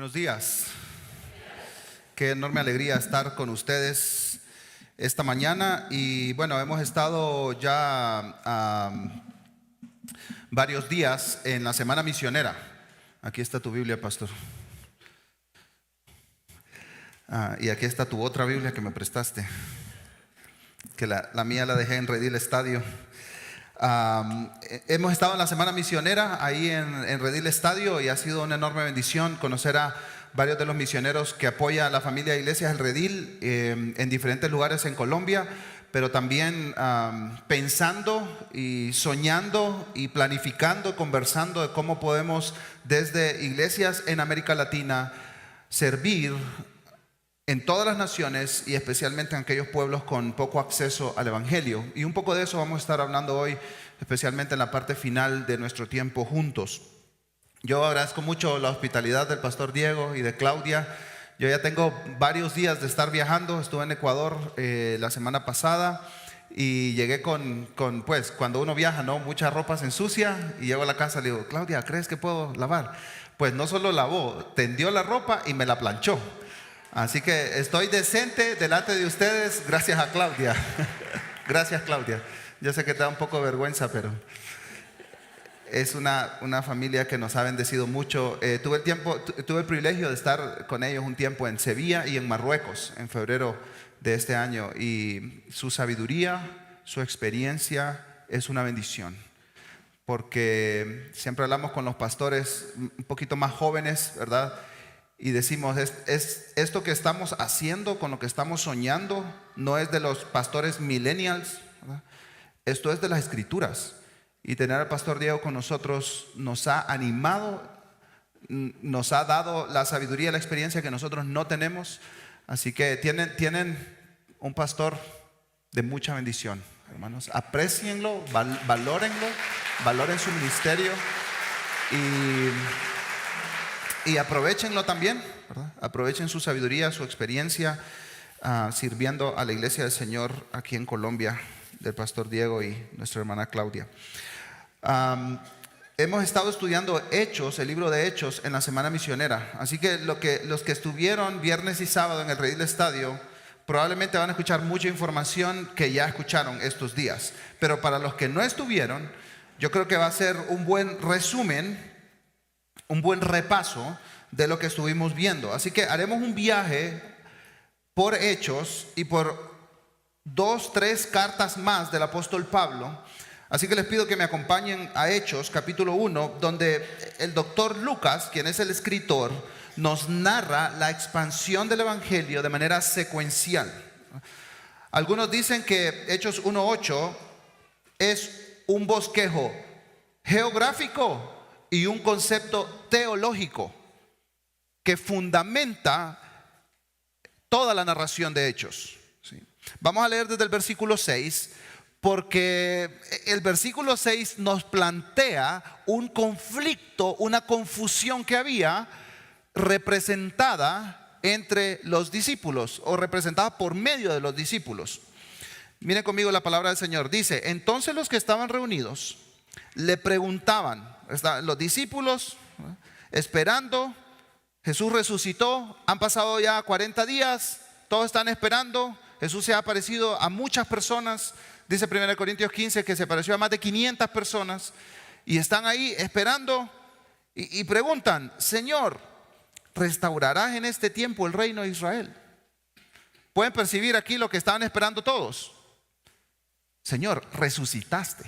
Buenos días. Qué enorme alegría estar con ustedes esta mañana. Y bueno, hemos estado ya varios días en la semana misionera. Aquí está tu Biblia, pastor. Y aquí está tu otra Biblia que me prestaste, que la mía la dejé en Redil Estadio. Hemos estado en la semana misionera ahí en Redil Estadio y ha sido una enorme bendición conocer a varios de los misioneros que apoya a la familia de Iglesias El Redil en diferentes lugares en Colombia, pero también pensando y soñando y planificando, conversando de cómo podemos desde iglesias en América Latina servir en todas las naciones y especialmente en aquellos pueblos con poco acceso al Evangelio. Y un poco de eso vamos a estar hablando hoy, especialmente en la parte final de nuestro tiempo juntos. Yo agradezco mucho la hospitalidad del pastor Diego y de Claudia. Yo ya tengo varios días de estar viajando. Estuve en Ecuador la semana pasada y llegué pues cuando uno viaja, ¿no? Mucha ropa se ensucia y llego a la casa y le digo, Claudia, ¿crees que puedo lavar? Pues no solo lavó, tendió la ropa y me la planchó. Así que estoy decente delante de ustedes gracias a Claudia. Gracias, Claudia. Yo sé que te da un poco de vergüenza, pero es una familia que nos ha bendecido mucho. Tuve el privilegio de estar con ellos un tiempo en Sevilla y en Marruecos en febrero de este año, y su sabiduría, su experiencia es una bendición, porque siempre hablamos con los pastores un poquito más jóvenes, ¿verdad? Y decimos, esto que estamos haciendo, con lo que estamos soñando, no es de los pastores millennials, ¿verdad? Esto es de las Escrituras. Y tener al pastor Diego con nosotros nos ha animado, nos ha dado la sabiduría y la experiencia que nosotros no tenemos. Así que tienen un pastor de mucha bendición, hermanos. Aprécienlo, valórenlo, valoren su ministerio y aprovechenlo también, ¿verdad? Aprovechen su sabiduría, su experiencia sirviendo a la iglesia del Señor aquí en Colombia, del pastor Diego y nuestra hermana Claudia. Hemos estado estudiando Hechos, el libro de Hechos, en la semana misionera. Así que los que estuvieron viernes y sábado en el Redil Estadio probablemente van a escuchar mucha información que ya escucharon estos días. Pero para los que no estuvieron, yo creo que va a ser un buen resumen, un buen repaso de lo que estuvimos viendo. Así que haremos un viaje por Hechos y por 2-3 cartas más del apóstol Pablo. Así que les pido que me acompañen a Hechos capítulo 1, donde el doctor Lucas, quien es el escritor, nos narra la expansión del evangelio de manera secuencial. Algunos dicen que Hechos 1:8 es un bosquejo geográfico y un concepto teológico que fundamenta toda la narración de Hechos. ¿Sí? Vamos a leer desde el versículo 6, porque el versículo 6 nos plantea un conflicto, una confusión que había representada entre los discípulos, o representada por medio de los discípulos. Miren conmigo la palabra del Señor. Dice: entonces los que estaban reunidos le preguntaban, los discípulos esperando, Jesús resucitó, han pasado ya 40 días, todos están esperando, Jesús se ha aparecido a muchas personas. Dice 1 Corintios 15 que se apareció a más de 500 personas y están ahí esperando y preguntan: Señor, ¿restaurarás en este tiempo el reino de Israel? ¿Pueden percibir aquí lo que estaban esperando todos? Señor, resucitaste.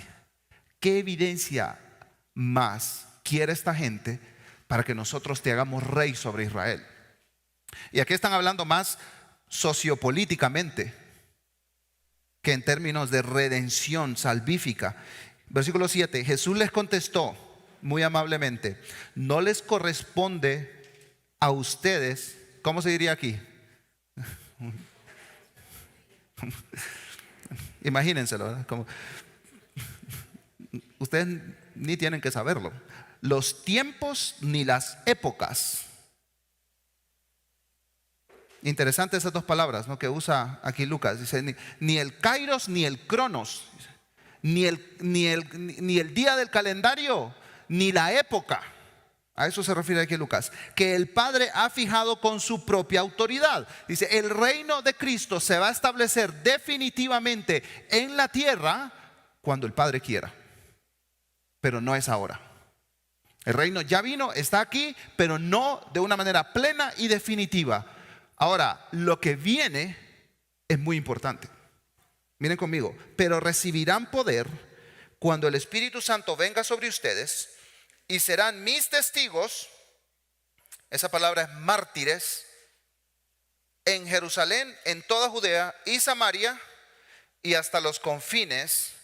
¿Qué evidencia más quiere esta gente para que nosotros te hagamos rey sobre Israel? Y aquí están hablando más sociopolíticamente que en términos de redención salvífica. Versículo 7, Jesús les contestó muy amablemente: no les corresponde a ustedes, ¿cómo se diría aquí? Imagínenselo, ¿verdad? Como, ustedes ni tienen que saberlo, los tiempos ni las épocas. Interesante esas dos palabras, ¿no?, que usa aquí Lucas. Dice: ni el kairos ni el cronos, ni el día del calendario, ni la época. A eso se refiere aquí Lucas, que el Padre ha fijado con su propia autoridad. Dice, el reino de Cristo se va a establecer definitivamente en la tierra cuando el Padre quiera, pero no es ahora. El reino ya vino, está aquí, pero no de una manera plena y definitiva. Ahora, lo que viene es muy importante. Miren conmigo, pero recibirán poder cuando el Espíritu Santo venga sobre ustedes y serán mis testigos, esa palabra es mártires, en Jerusalén, en toda Judea y Samaria y hasta los confines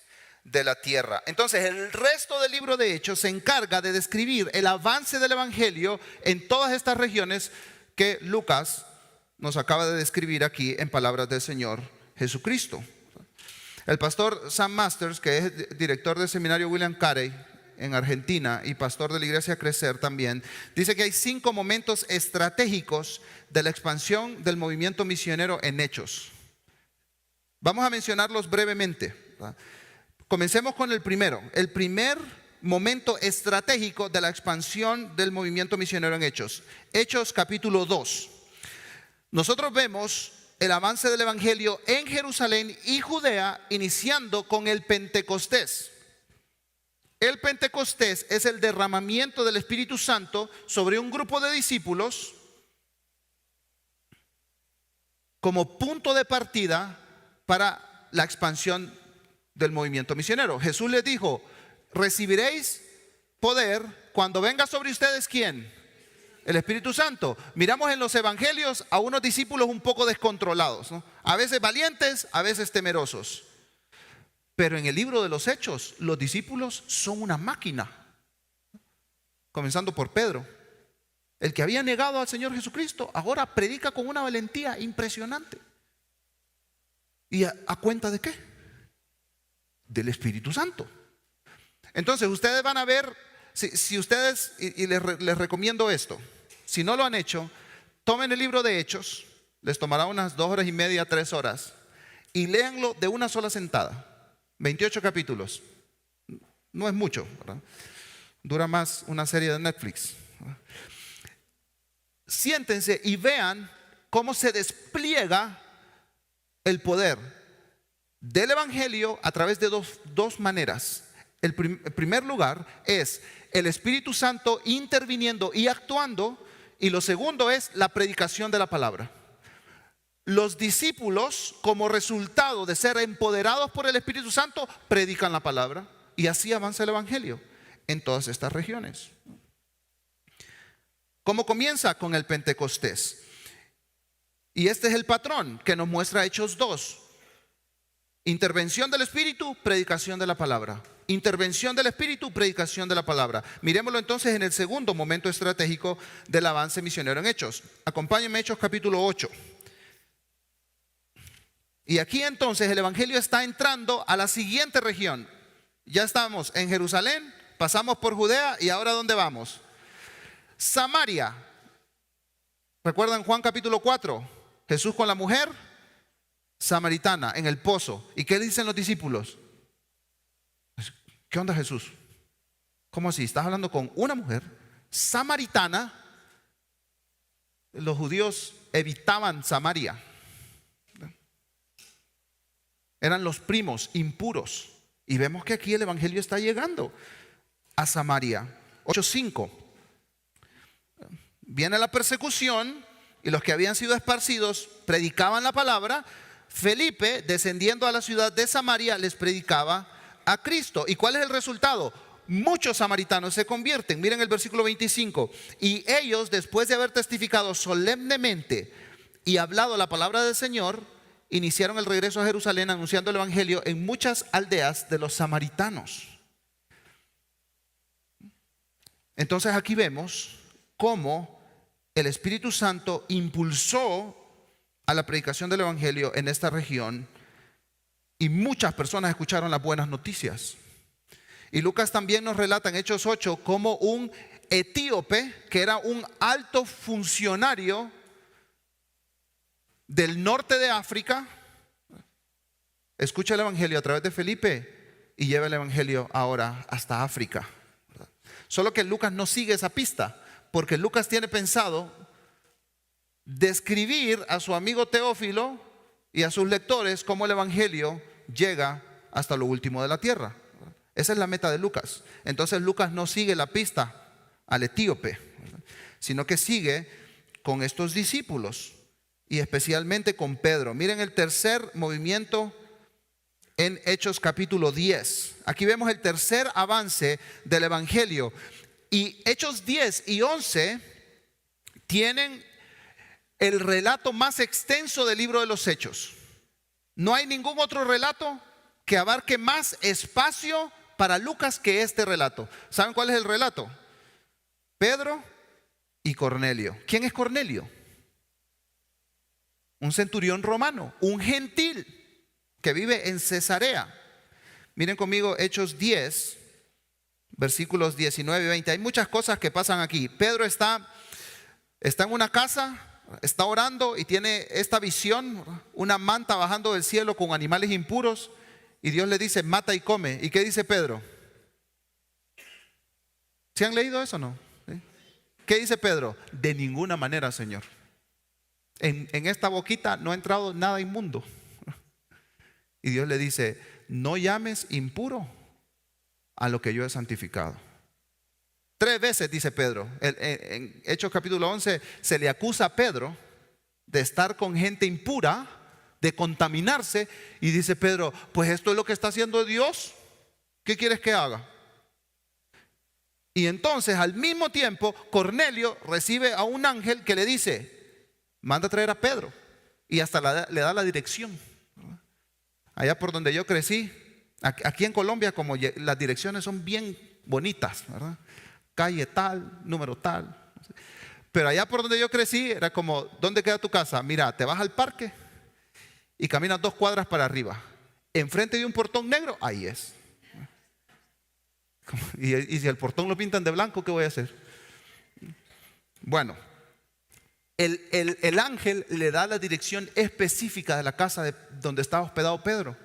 de la tierra. Entonces el resto del libro de Hechos se encarga de describir el avance del evangelio en todas estas regiones que Lucas nos acaba de describir aquí en palabras del Señor Jesucristo. El pastor Sam Masters, que es director del seminario William Carey en Argentina y pastor de la iglesia Crecer también, dice que hay 5 momentos estratégicos de la expansión del movimiento misionero en Hechos. Vamos a mencionarlos brevemente. Comencemos con el primero. El primer momento estratégico de la expansión del movimiento misionero en Hechos. Hechos capítulo 2. Nosotros vemos el avance del evangelio en Jerusalén y Judea, iniciando con el Pentecostés. El Pentecostés es el derramamiento del Espíritu Santo sobre un grupo de discípulos como punto de partida para la expansión del movimiento misionero. Jesús les dijo, recibiréis poder cuando venga sobre ustedes, ¿quién? El Espíritu Santo. Miramos en los evangelios a unos discípulos un poco descontrolados, ¿no? A veces valientes, a veces temerosos. Pero en el libro de los Hechos, los discípulos son una máquina. Comenzando por Pedro, el que había negado al Señor Jesucristo, ahora predica con una valentía impresionante. ¿Y a cuenta de qué? Del Espíritu Santo. Entonces ustedes van a ver, si ustedes, y les recomiendo esto, si no lo han hecho, tomen el libro de Hechos, les tomará unas 2 horas y media, 3 horas, y léanlo de una sola sentada. 28 capítulos. No es mucho, ¿verdad? Dura más una serie de Netflix. Siéntense y vean cómo se despliega el poder del evangelio a través de dos maneras. El primer lugar es el Espíritu Santo interviniendo y actuando, y lo segundo es la predicación de la palabra. Los discípulos, como resultado de ser empoderados por el Espíritu Santo, predican la palabra, y así avanza el evangelio en todas estas regiones. ¿Cómo comienza? Con el Pentecostés. Y este es el patrón que nos muestra Hechos 2. Intervención del Espíritu, predicación de la palabra. Intervención del Espíritu, predicación de la palabra. Miremoslo entonces en el segundo momento estratégico del avance misionero en Hechos. Acompáñenme a Hechos capítulo 8. Y aquí entonces el evangelio está entrando a la siguiente región. Ya estamos en Jerusalén, pasamos por Judea y ahora ¿dónde vamos? Samaria. ¿Recuerdan Juan capítulo 4? Jesús con la mujer samaritana en el pozo. ¿Y qué le dicen los discípulos? ¿Qué onda, Jesús? ¿Cómo así? ¿Estás hablando con una mujer samaritana? Los judíos evitaban Samaria. Eran los primos impuros. Y vemos que aquí el evangelio está llegando a Samaria. 8:5. Viene la persecución y los que habían sido esparcidos predicaban la palabra. Felipe, descendiendo a la ciudad de Samaria, les predicaba a Cristo. ¿Y cuál es el resultado? Muchos samaritanos se convierten. Miren el versículo 25. Y ellos, después de haber testificado solemnemente y hablado la palabra del Señor, iniciaron el regreso a Jerusalén anunciando el evangelio en muchas aldeas de los samaritanos. Entonces aquí vemos cómo el Espíritu Santo impulsó a la predicación del evangelio en esta región, y muchas personas escucharon las buenas noticias. Y Lucas también nos relata en Hechos 8 cómo un etíope, que era un alto funcionario del norte de África, escucha el evangelio a través de Felipe y lleva el evangelio ahora hasta África. Solo que Lucas no sigue esa pista. porque Lucas tiene pensado describir a su amigo Teófilo y a sus lectores cómo el Evangelio llega hasta lo último de la tierra. Esa es la meta de Lucas. Entonces Lucas no sigue la pista al etíope, sino que sigue con estos discípulos y especialmente con Pedro. Miren el tercer movimiento en Hechos capítulo 10. Aquí vemos el tercer avance del Evangelio. Y Hechos 10 y 11 tienen el relato más extenso del libro de los Hechos. No hay ningún otro relato que abarque más espacio para Lucas que este relato. ¿Saben cuál es el relato? Pedro y Cornelio. ¿Quién es Cornelio? Un centurión romano, un gentil que vive en Cesarea. Miren conmigo Hechos 10, versículos 19 y 20. Hay muchas cosas que pasan aquí. Pedro está en una casa, está orando y tiene esta visión, una manta bajando del cielo con animales impuros, y Dios le dice: mata y come. ¿Y qué dice Pedro? ¿Se han leído eso o no? ¿Sí? ¿Qué dice Pedro? De ninguna manera, Señor. En esta boquita no ha entrado nada inmundo. Y Dios le dice: no llames impuro a lo que yo he santificado. 3 veces dice Pedro. En Hechos capítulo 11 se le acusa a Pedro de estar con gente impura, de contaminarse, y dice Pedro: pues esto es lo que está haciendo Dios, ¿qué quieres que haga? Y entonces al mismo tiempo Cornelio recibe a un ángel que le dice: manda a traer a Pedro, y hasta le da la dirección. Allá por donde yo crecí, aquí en Colombia, como las direcciones son bien bonitas, ¿verdad? Calle tal, número tal. Pero allá por donde yo crecí era como: ¿dónde queda tu casa? Mira, te vas al parque y caminas 2 cuadras para arriba. Enfrente de un portón negro, ahí es. Y si el portón lo pintan de blanco, ¿qué voy a hacer? Bueno, el ángel le da la dirección específica de la casa donde estaba hospedado Pedro.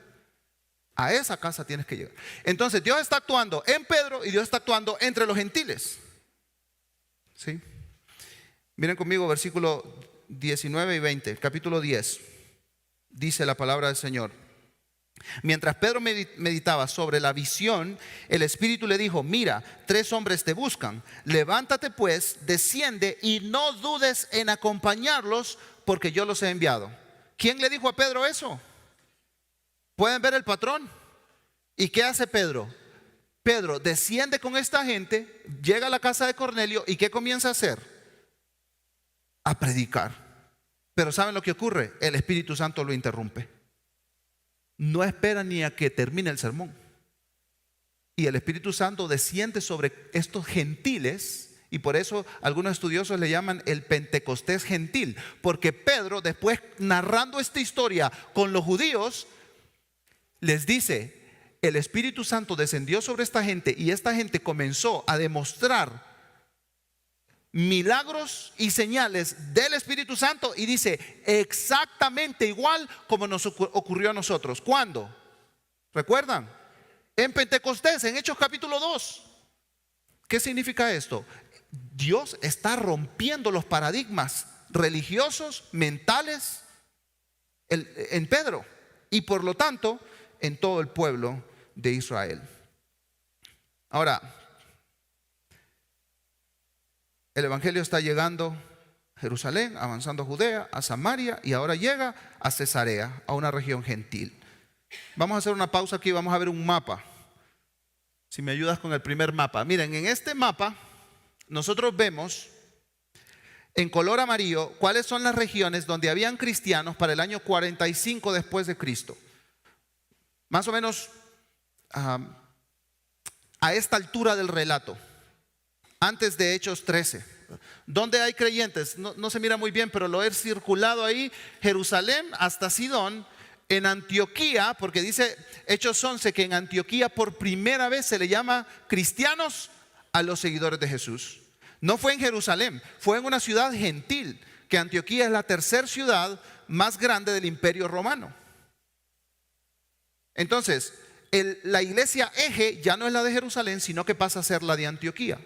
A esa casa tienes que llegar. Entonces Dios está actuando en Pedro y Dios está actuando entre los gentiles. ¿Sí? Miren conmigo versículo 19 y 20, capítulo 10. Dice la palabra del Señor: mientras Pedro meditaba sobre la visión, el Espíritu le dijo: mira, 3 hombres te buscan. Levántate pues, desciende y no dudes en acompañarlos, porque yo los he enviado. ¿Quién le dijo a Pedro eso? ¿Pueden ver el patrón? ¿Y qué hace Pedro? Pedro desciende con esta gente, llega a la casa de Cornelio, ¿y qué comienza a hacer? A predicar. Pero ¿saben lo que ocurre? El Espíritu Santo lo interrumpe. No espera ni a que termine el sermón. Y el Espíritu Santo desciende sobre estos gentiles, y por eso algunos estudiosos le llaman el Pentecostés gentil, porque Pedro, después narrando esta historia con los judíos, les dice: el Espíritu Santo descendió sobre esta gente y esta gente comenzó a demostrar milagros y señales del Espíritu Santo, y dice exactamente igual como nos ocurrió a nosotros. ¿Cuándo? ¿Recuerdan? En Pentecostés, en Hechos capítulo 2. ¿Qué significa esto? Dios está rompiendo los paradigmas religiosos, mentales en Pedro, y por lo tanto en todo el pueblo de Israel. Ahora, el Evangelio está llegando a Jerusalén, avanzando a Judea, a Samaria, y ahora llega a Cesarea, a una región gentil. Vamos a hacer una pausa aquí, vamos a ver un mapa. Si me ayudas con el primer mapa. Miren, en este mapa nosotros vemos en color amarillo cuáles son las regiones donde habían cristianos para el año 45 después de Cristo. Más o menos a esta altura del relato, antes de Hechos 13. ¿Dónde hay creyentes? No se mira muy bien, pero lo he circulado ahí: Jerusalén hasta Sidón, en Antioquía, porque dice Hechos 11 que en Antioquía por primera vez se le llama cristianos a los seguidores de Jesús. No fue en Jerusalén, fue en una ciudad gentil, que Antioquía es la 3ª ciudad más grande del Imperio Romano. Entonces, la iglesia eje ya no es la de Jerusalén, sino que pasa a ser la de Antioquía.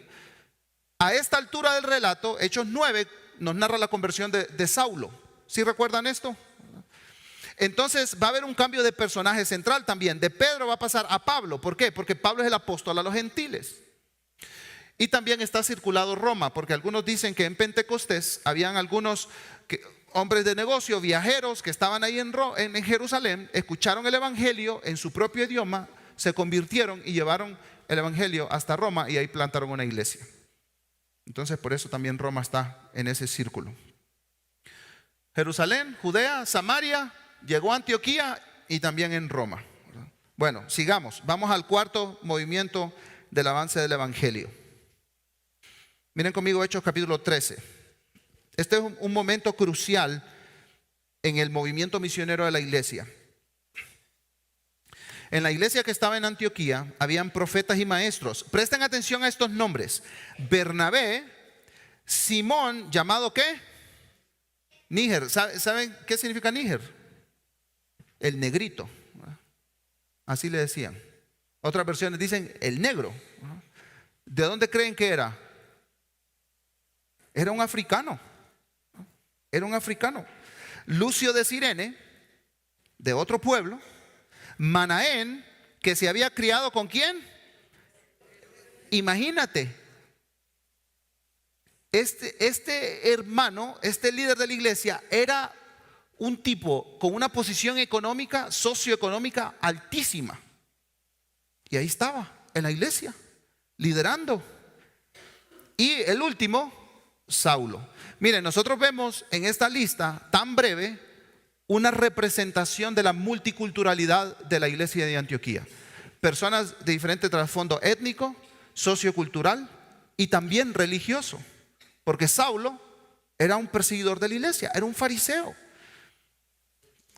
A esta altura del relato, Hechos 9 nos narra la conversión de Saulo. ¿Sí recuerdan esto? Entonces va a haber un cambio de personaje central también. De Pedro va a pasar a Pablo. ¿Por qué? Porque Pablo es el apóstol a los gentiles. Y también está circulado Roma, porque algunos dicen que en Pentecostés habían algunos hombres de negocio, viajeros que estaban ahí en Jerusalén, escucharon el evangelio en su propio idioma, se convirtieron y llevaron el evangelio hasta Roma y ahí plantaron una iglesia. Entonces por eso también Roma está en ese círculo. Jerusalén, Judea, Samaria, llegó a Antioquía y también en Roma. Bueno, sigamos. Vamos al cuarto movimiento del avance del evangelio. Miren conmigo Hechos capítulo 13. Este es un momento crucial en el movimiento misionero de la iglesia. En la iglesia que estaba en Antioquía habían profetas y maestros. Presten atención a estos nombres: Bernabé, Simón, llamado ¿qué? Níger. ¿Saben qué significa Níger? El negrito. Así le decían. Otras versiones dicen el negro. ¿De dónde creen que era? Era un africano. Era un africano. Lucio de Cirene, de otro pueblo. Manaén, que se había criado ¿con quién? Imagínate. Este hermano, este líder de la iglesia, era un tipo con una posición económica, socioeconómica altísima. Y ahí estaba, en la iglesia, liderando. Y el último, Saulo. Miren, nosotros vemos en esta lista tan breve una representación de la multiculturalidad de la iglesia de Antioquía. Personas de diferente trasfondo étnico, sociocultural y también religioso. Porque Saulo era un perseguidor de la iglesia, era un fariseo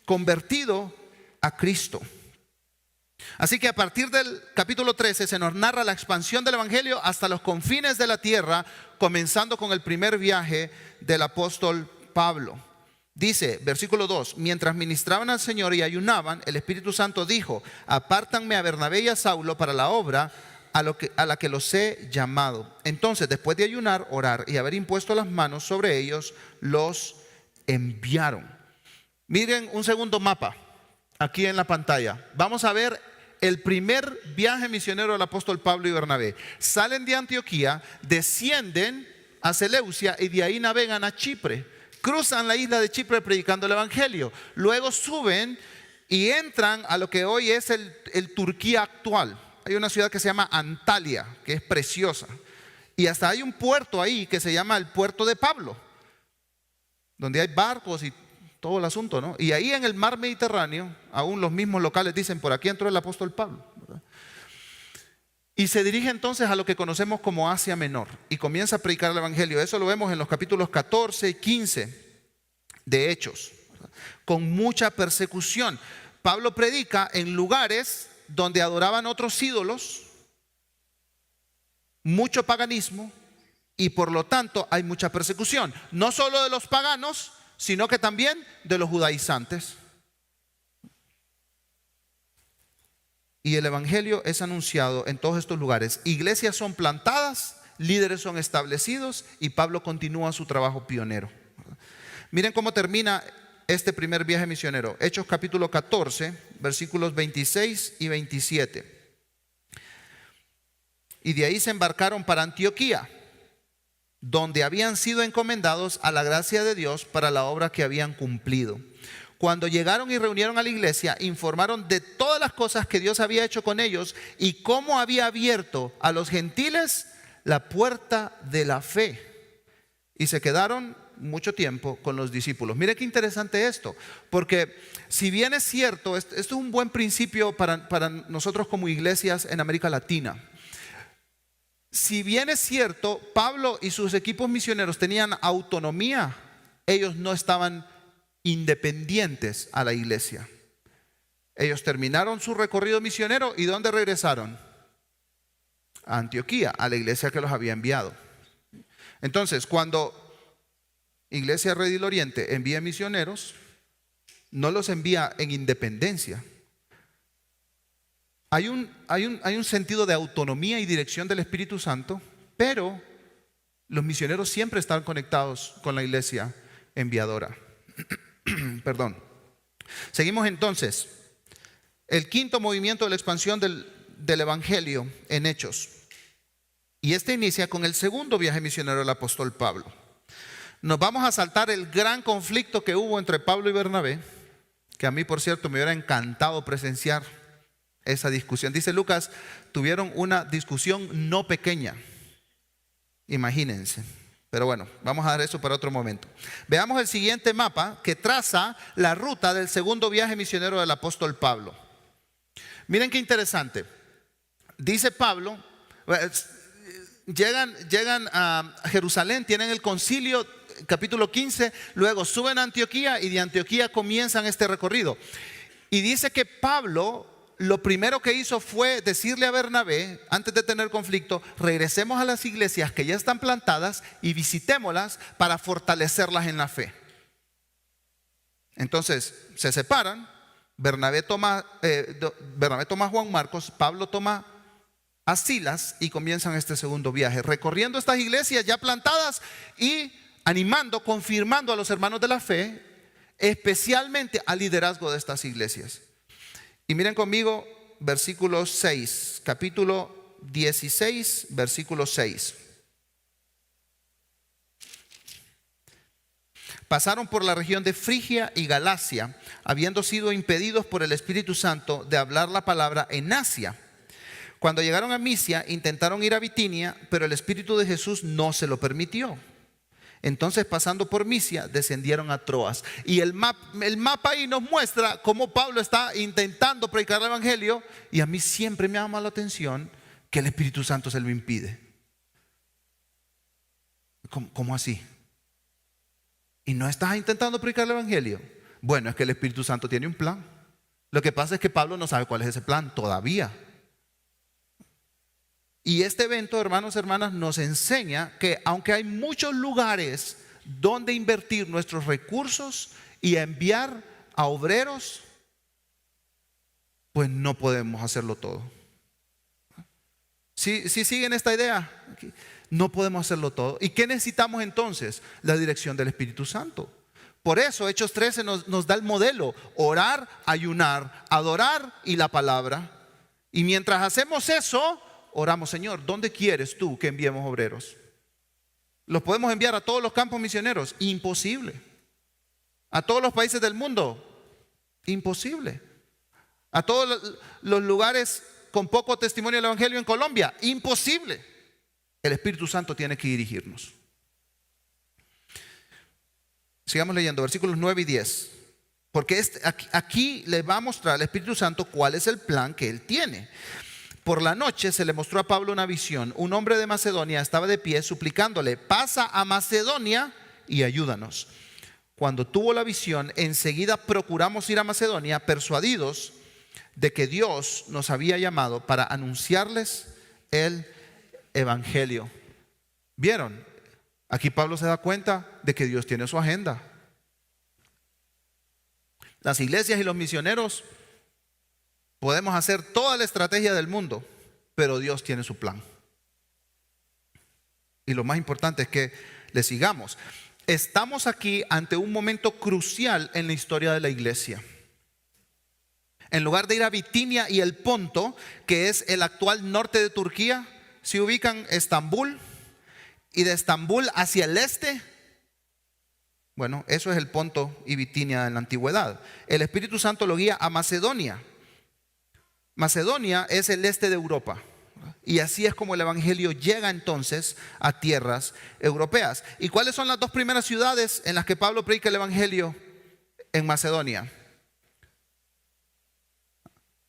convertido a Cristo. Así que a partir del capítulo 13 se nos narra la expansión del evangelio hasta los confines de la tierra, comenzando con el primer viaje del apóstol Pablo. Dice, versículo 2: mientras ministraban al Señor y ayunaban, el Espíritu Santo dijo: apártanme a Bernabé y a Saulo para la obra a la que los he llamado. Entonces, después de ayunar, orar y haber impuesto las manos sobre ellos, los enviaron. Miren un segundo mapa aquí en la pantalla. Vamos a ver el primer viaje misionero del apóstol Pablo y Bernabé. Salen de Antioquía, descienden a Seleucia y de ahí navegan a Chipre. Cruzan la isla de Chipre predicando el evangelio. Luego suben y entran a lo que hoy es el Turquía actual. Hay una ciudad que se llama Antalya, que es preciosa. Y hasta hay un puerto ahí que se llama el puerto de Pablo, donde hay barcos y todo el asunto, ¿no? Y ahí en el mar Mediterráneo, aún los mismos locales dicen: por aquí entró el apóstol Pablo, ¿verdad? Y se dirige entonces a lo que conocemos como Asia Menor y comienza a predicar el evangelio. Eso lo vemos en los capítulos 14 y 15 de Hechos, ¿verdad? Con mucha persecución. Pablo predica en lugares donde adoraban otros ídolos, mucho paganismo, y por lo tanto hay mucha persecución, no solo de los paganos, sino que también de los judaizantes. Y el evangelio es anunciado en todos estos lugares. Iglesias son plantadas, líderes son establecidos y Pablo continúa su trabajo pionero. Miren cómo termina este primer viaje misionero. Hechos capítulo 14, versículos 26 y 27. Y de ahí se embarcaron para Antioquía, donde habían sido encomendados a la gracia de Dios para la obra que habían cumplido. Cuando llegaron y reunieron a la iglesia, informaron de todas las cosas que Dios había hecho con ellos y cómo había abierto a los gentiles la puerta de la fe. Y se quedaron mucho tiempo con los discípulos. Mire qué interesante esto, porque si bien es cierto, esto es un buen principio para nosotros como iglesias en América Latina. Si bien es cierto, Pablo y sus equipos misioneros tenían autonomía, ellos no estaban independientes a la iglesia. Ellos terminaron su recorrido misionero y ¿dónde regresaron? A Antioquía, a la iglesia que los había enviado. Entonces, cuando Iglesia Redil Oriente envía misioneros, no los envía en independencia. Hay un sentido de autonomía y dirección del Espíritu Santo, pero Los misioneros siempre están conectados con la iglesia enviadora. Perdón. Seguimos entonces. El quinto movimiento de la expansión del evangelio en Hechos. Y este inicia con el segundo viaje misionero del apóstol Pablo. Nos vamos a saltar el gran conflicto que hubo entre Pablo y Bernabé, que a mí, por cierto, me hubiera encantado presenciar esa discusión. Dice Lucas, tuvieron una discusión no pequeña. Imagínense. Pero bueno, vamos a dar eso para otro momento. Veamos el siguiente mapa que traza la ruta del segundo viaje misionero del apóstol Pablo. Miren qué interesante. Dice Pablo, llegan a Jerusalén, tienen el concilio, capítulo 15, luego suben a Antioquía y de Antioquía comienzan este recorrido. Y dice que Pablo lo primero que hizo fue decirle a Bernabé, antes de tener conflicto, regresemos a las iglesias que ya están plantadas y visitémoslas para fortalecerlas en la fe. Entonces se separan, Bernabé toma a Juan Marcos, Pablo toma a Silas y comienzan este segundo viaje, recorriendo estas iglesias ya plantadas y animando, confirmando a los hermanos de la fe, especialmente al liderazgo de estas iglesias. Y miren conmigo versículo 6, capítulo 16, versículo 6. Pasaron por la región de Frigia y Galacia, habiendo sido impedidos por el Espíritu Santo de hablar la palabra en Asia. Cuando llegaron a Misia, intentaron ir a Bitinia, pero el Espíritu de Jesús no se lo permitió. Entonces, pasando por Misia, descendieron a Troas. Y el mapa ahí nos muestra cómo Pablo está intentando predicar el evangelio. Y a mí siempre me llama la atención que el Espíritu Santo se lo impide. ¿Cómo así? ¿Y no estás intentando predicar el evangelio? Bueno, es que el Espíritu Santo tiene un plan. Lo que pasa es que Pablo no sabe cuál es ese plan todavía. Y este evento, hermanos y hermanas, nos enseña que aunque hay muchos lugares donde invertir nuestros recursos y enviar a obreros, pues no podemos hacerlo todo. ¿Sí siguen esta idea? No podemos hacerlo todo. ¿Y qué necesitamos entonces? La dirección del Espíritu Santo. Por eso Hechos 13 nos da el modelo: orar, ayunar, adorar y la palabra. Y mientras hacemos eso, oramos: Señor, ¿dónde quieres tú que enviemos obreros? ¿Los podemos enviar a todos los campos misioneros? Imposible. ¿A todos los países del mundo? Imposible. ¿A todos los lugares con poco testimonio del evangelio en Colombia? Imposible. El Espíritu Santo tiene que dirigirnos. Sigamos leyendo versículos 9 y 10. Porque aquí le va a mostrar al Espíritu Santo cuál es el plan que Él tiene. Por la noche se le mostró a Pablo una visión. Un hombre de Macedonia estaba de pie suplicándole: pasa a Macedonia y ayúdanos. Cuando tuvo la visión, enseguida procuramos ir a Macedonia, persuadidos de que Dios nos había llamado para anunciarles el evangelio. ¿Vieron? Aquí Pablo se da cuenta de que Dios tiene su agenda. Las iglesias y los misioneros podemos hacer toda la estrategia del mundo, pero Dios tiene su plan. Y lo más importante es que le sigamos. Estamos aquí ante un momento crucial en la historia de la iglesia. En lugar de ir a Bitinia y el Ponto, que es el actual norte de Turquía, se ubican Estambul, y de Estambul hacia el este, bueno, eso es el Ponto y Bitinia en la antigüedad. El Espíritu Santo lo guía a Macedonia. Macedonia es el este de Europa. Y así es como el evangelio llega entonces a tierras europeas. ¿Y cuáles son las dos primeras ciudades en las que Pablo predica el evangelio en Macedonia?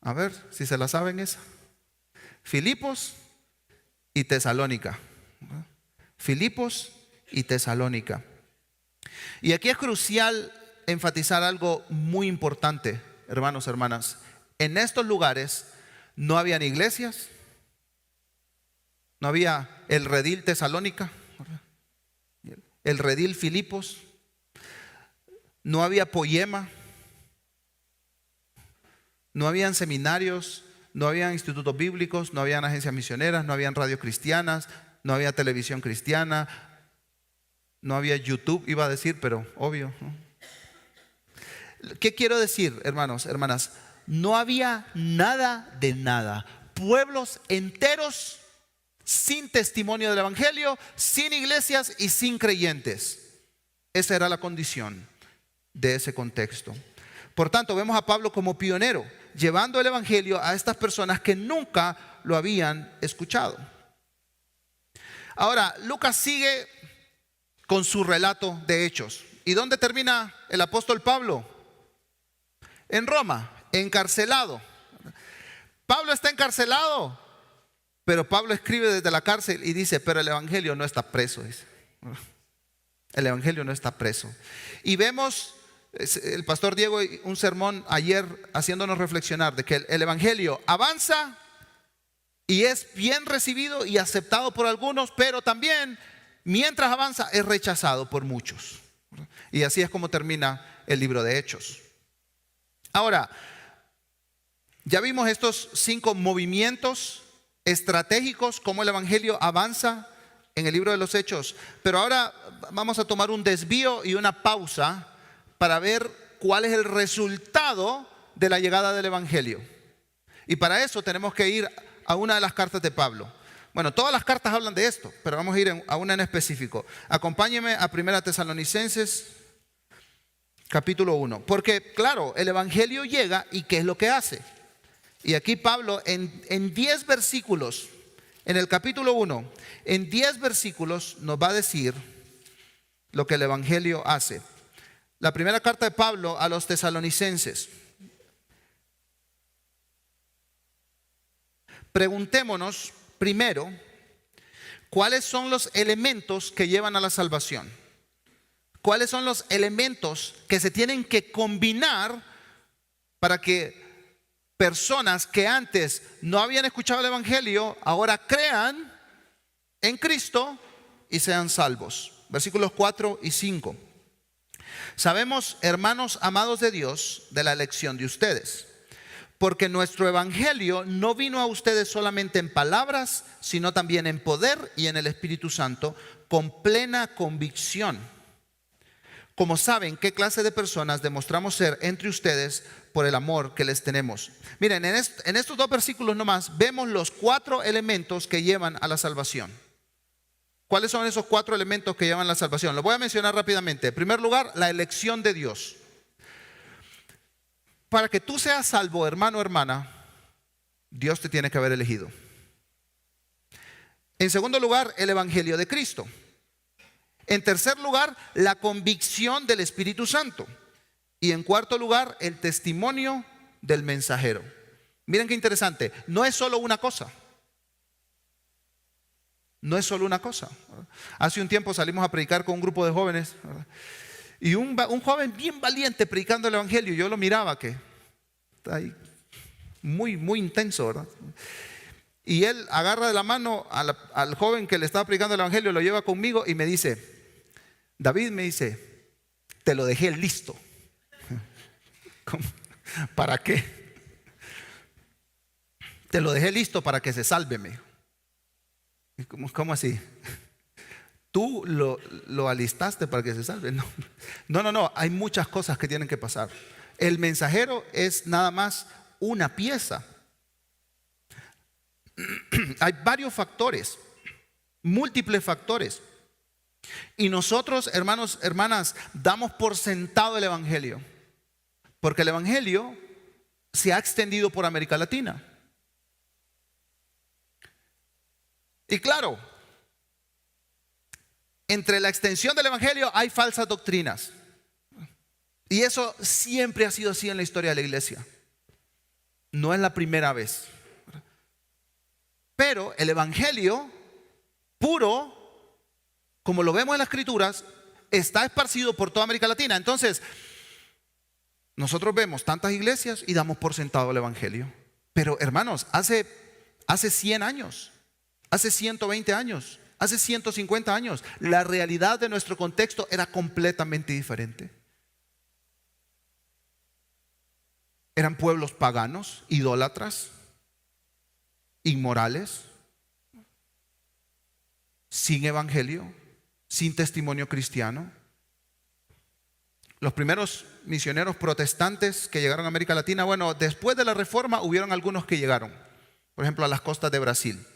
A ver si se la saben esa. Filipos y Tesalónica. Filipos y Tesalónica. Y aquí es crucial enfatizar algo muy importante, hermanos, hermanas. En estos lugares no habían iglesias, no había el redil Tesalónica, el redil Filipos, no había Poema, no habían seminarios, no habían institutos bíblicos, no habían agencias misioneras, no habían radios cristianas, no había televisión cristiana, No había YouTube, iba a decir, pero obvio, ¿no? ¿Qué quiero decir, hermanos, hermanas? No había nada de nada. Pueblos enteros sin testimonio del Evangelio, sin iglesias y sin creyentes. Esa era la condición de ese contexto. Por tanto, vemos a Pablo como pionero, llevando el Evangelio a estas personas que nunca lo habían escuchado. Ahora, Lucas sigue con su relato de hechos. ¿Y dónde termina el apóstol Pablo? En Roma, encarcelado. Pablo está encarcelado, pero Pablo escribe desde la cárcel y dice, pero el Evangelio no está preso, dice. El Evangelio no está preso. Y vemos, el pastor Diego, un sermón ayer haciéndonos reflexionar de que el Evangelio avanza y es bien recibido y aceptado por algunos, pero también mientras avanza es rechazado por muchos. Y así es como termina el libro de Hechos. Ahora, ya vimos estos 5 movimientos estratégicos, cómo el Evangelio avanza en el libro de los Hechos. Pero ahora vamos a tomar un desvío y una pausa para ver cuál es el resultado de la llegada del Evangelio. Y para eso tenemos que ir a una de las cartas de Pablo. Bueno, todas las cartas hablan de esto, pero vamos a ir a una en específico. Acompáñeme a 1 Tesalonicenses capítulo 1. Porque claro, el Evangelio llega y ¿qué es lo que hace? Y aquí Pablo en 10 versículos, en el capítulo 1, en 10 versículos nos va a decir lo que el Evangelio hace. La primera carta de Pablo a los tesalonicenses. Preguntémonos primero, ¿cuáles son los elementos que llevan a la salvación? ¿Cuáles son los elementos que se tienen que combinar para que personas que antes no habían escuchado el Evangelio ahora crean en Cristo y sean salvos? Versículos 4 y 5. Sabemos, hermanos amados de Dios, de la elección de ustedes, porque nuestro Evangelio no vino a ustedes solamente en palabras, sino también en poder y en el Espíritu Santo, con plena convicción. Como saben qué clase de personas demostramos ser entre ustedes por el amor que les tenemos. Miren, en estos 2 versículos nomás vemos los 4 elementos que llevan a la salvación. ¿Cuáles son esos 4 elementos que llevan a la salvación? Los voy a mencionar rápidamente. En primer lugar, la elección de Dios. Para que tú seas salvo, hermano o hermana, Dios te tiene que haber elegido. En segundo lugar, el Evangelio de Cristo. En tercer lugar, la convicción del Espíritu Santo. Y en cuarto lugar, el testimonio del mensajero. Miren qué interesante, no es solo una cosa. No es solo una cosa. Hace un tiempo salimos a predicar con un grupo de jóvenes, ¿verdad? Y un joven bien valiente predicando el Evangelio. Yo lo miraba que está ahí muy, muy intenso, ¿verdad? Y él agarra de la mano al joven que le estaba predicando el Evangelio, lo lleva conmigo y me dice, David, me dice, te lo dejé listo. ¿Cómo? ¿Para qué? Te lo dejé listo para que se salve, me dijo. ¿Cómo así? ¿Tú lo alistaste para que se salve? No, hay muchas cosas que tienen que pasar. El mensajero es nada más una pieza. Hay varios factores, múltiples factores. Y nosotros, hermanos, hermanas, damos por sentado el Evangelio, porque el Evangelio se ha extendido por América Latina. Y claro, entre la extensión del Evangelio hay falsas doctrinas. Y eso siempre ha sido así en la historia de la iglesia. No es la primera vez. Pero el Evangelio puro, como lo vemos en las Escrituras, está esparcido por toda América Latina. Entonces, nosotros vemos tantas iglesias y damos por sentado el Evangelio. Pero hermanos, hace 100 años, hace 120 años, hace 150 años, la realidad de nuestro contexto era completamente diferente. Eran pueblos paganos, idólatras, inmorales, sin evangelio, sin testimonio cristiano. Los primeros misioneros protestantes que llegaron a América Latina, bueno, después de la Reforma hubieron algunos que llegaron, por ejemplo, a las costas de Brasil,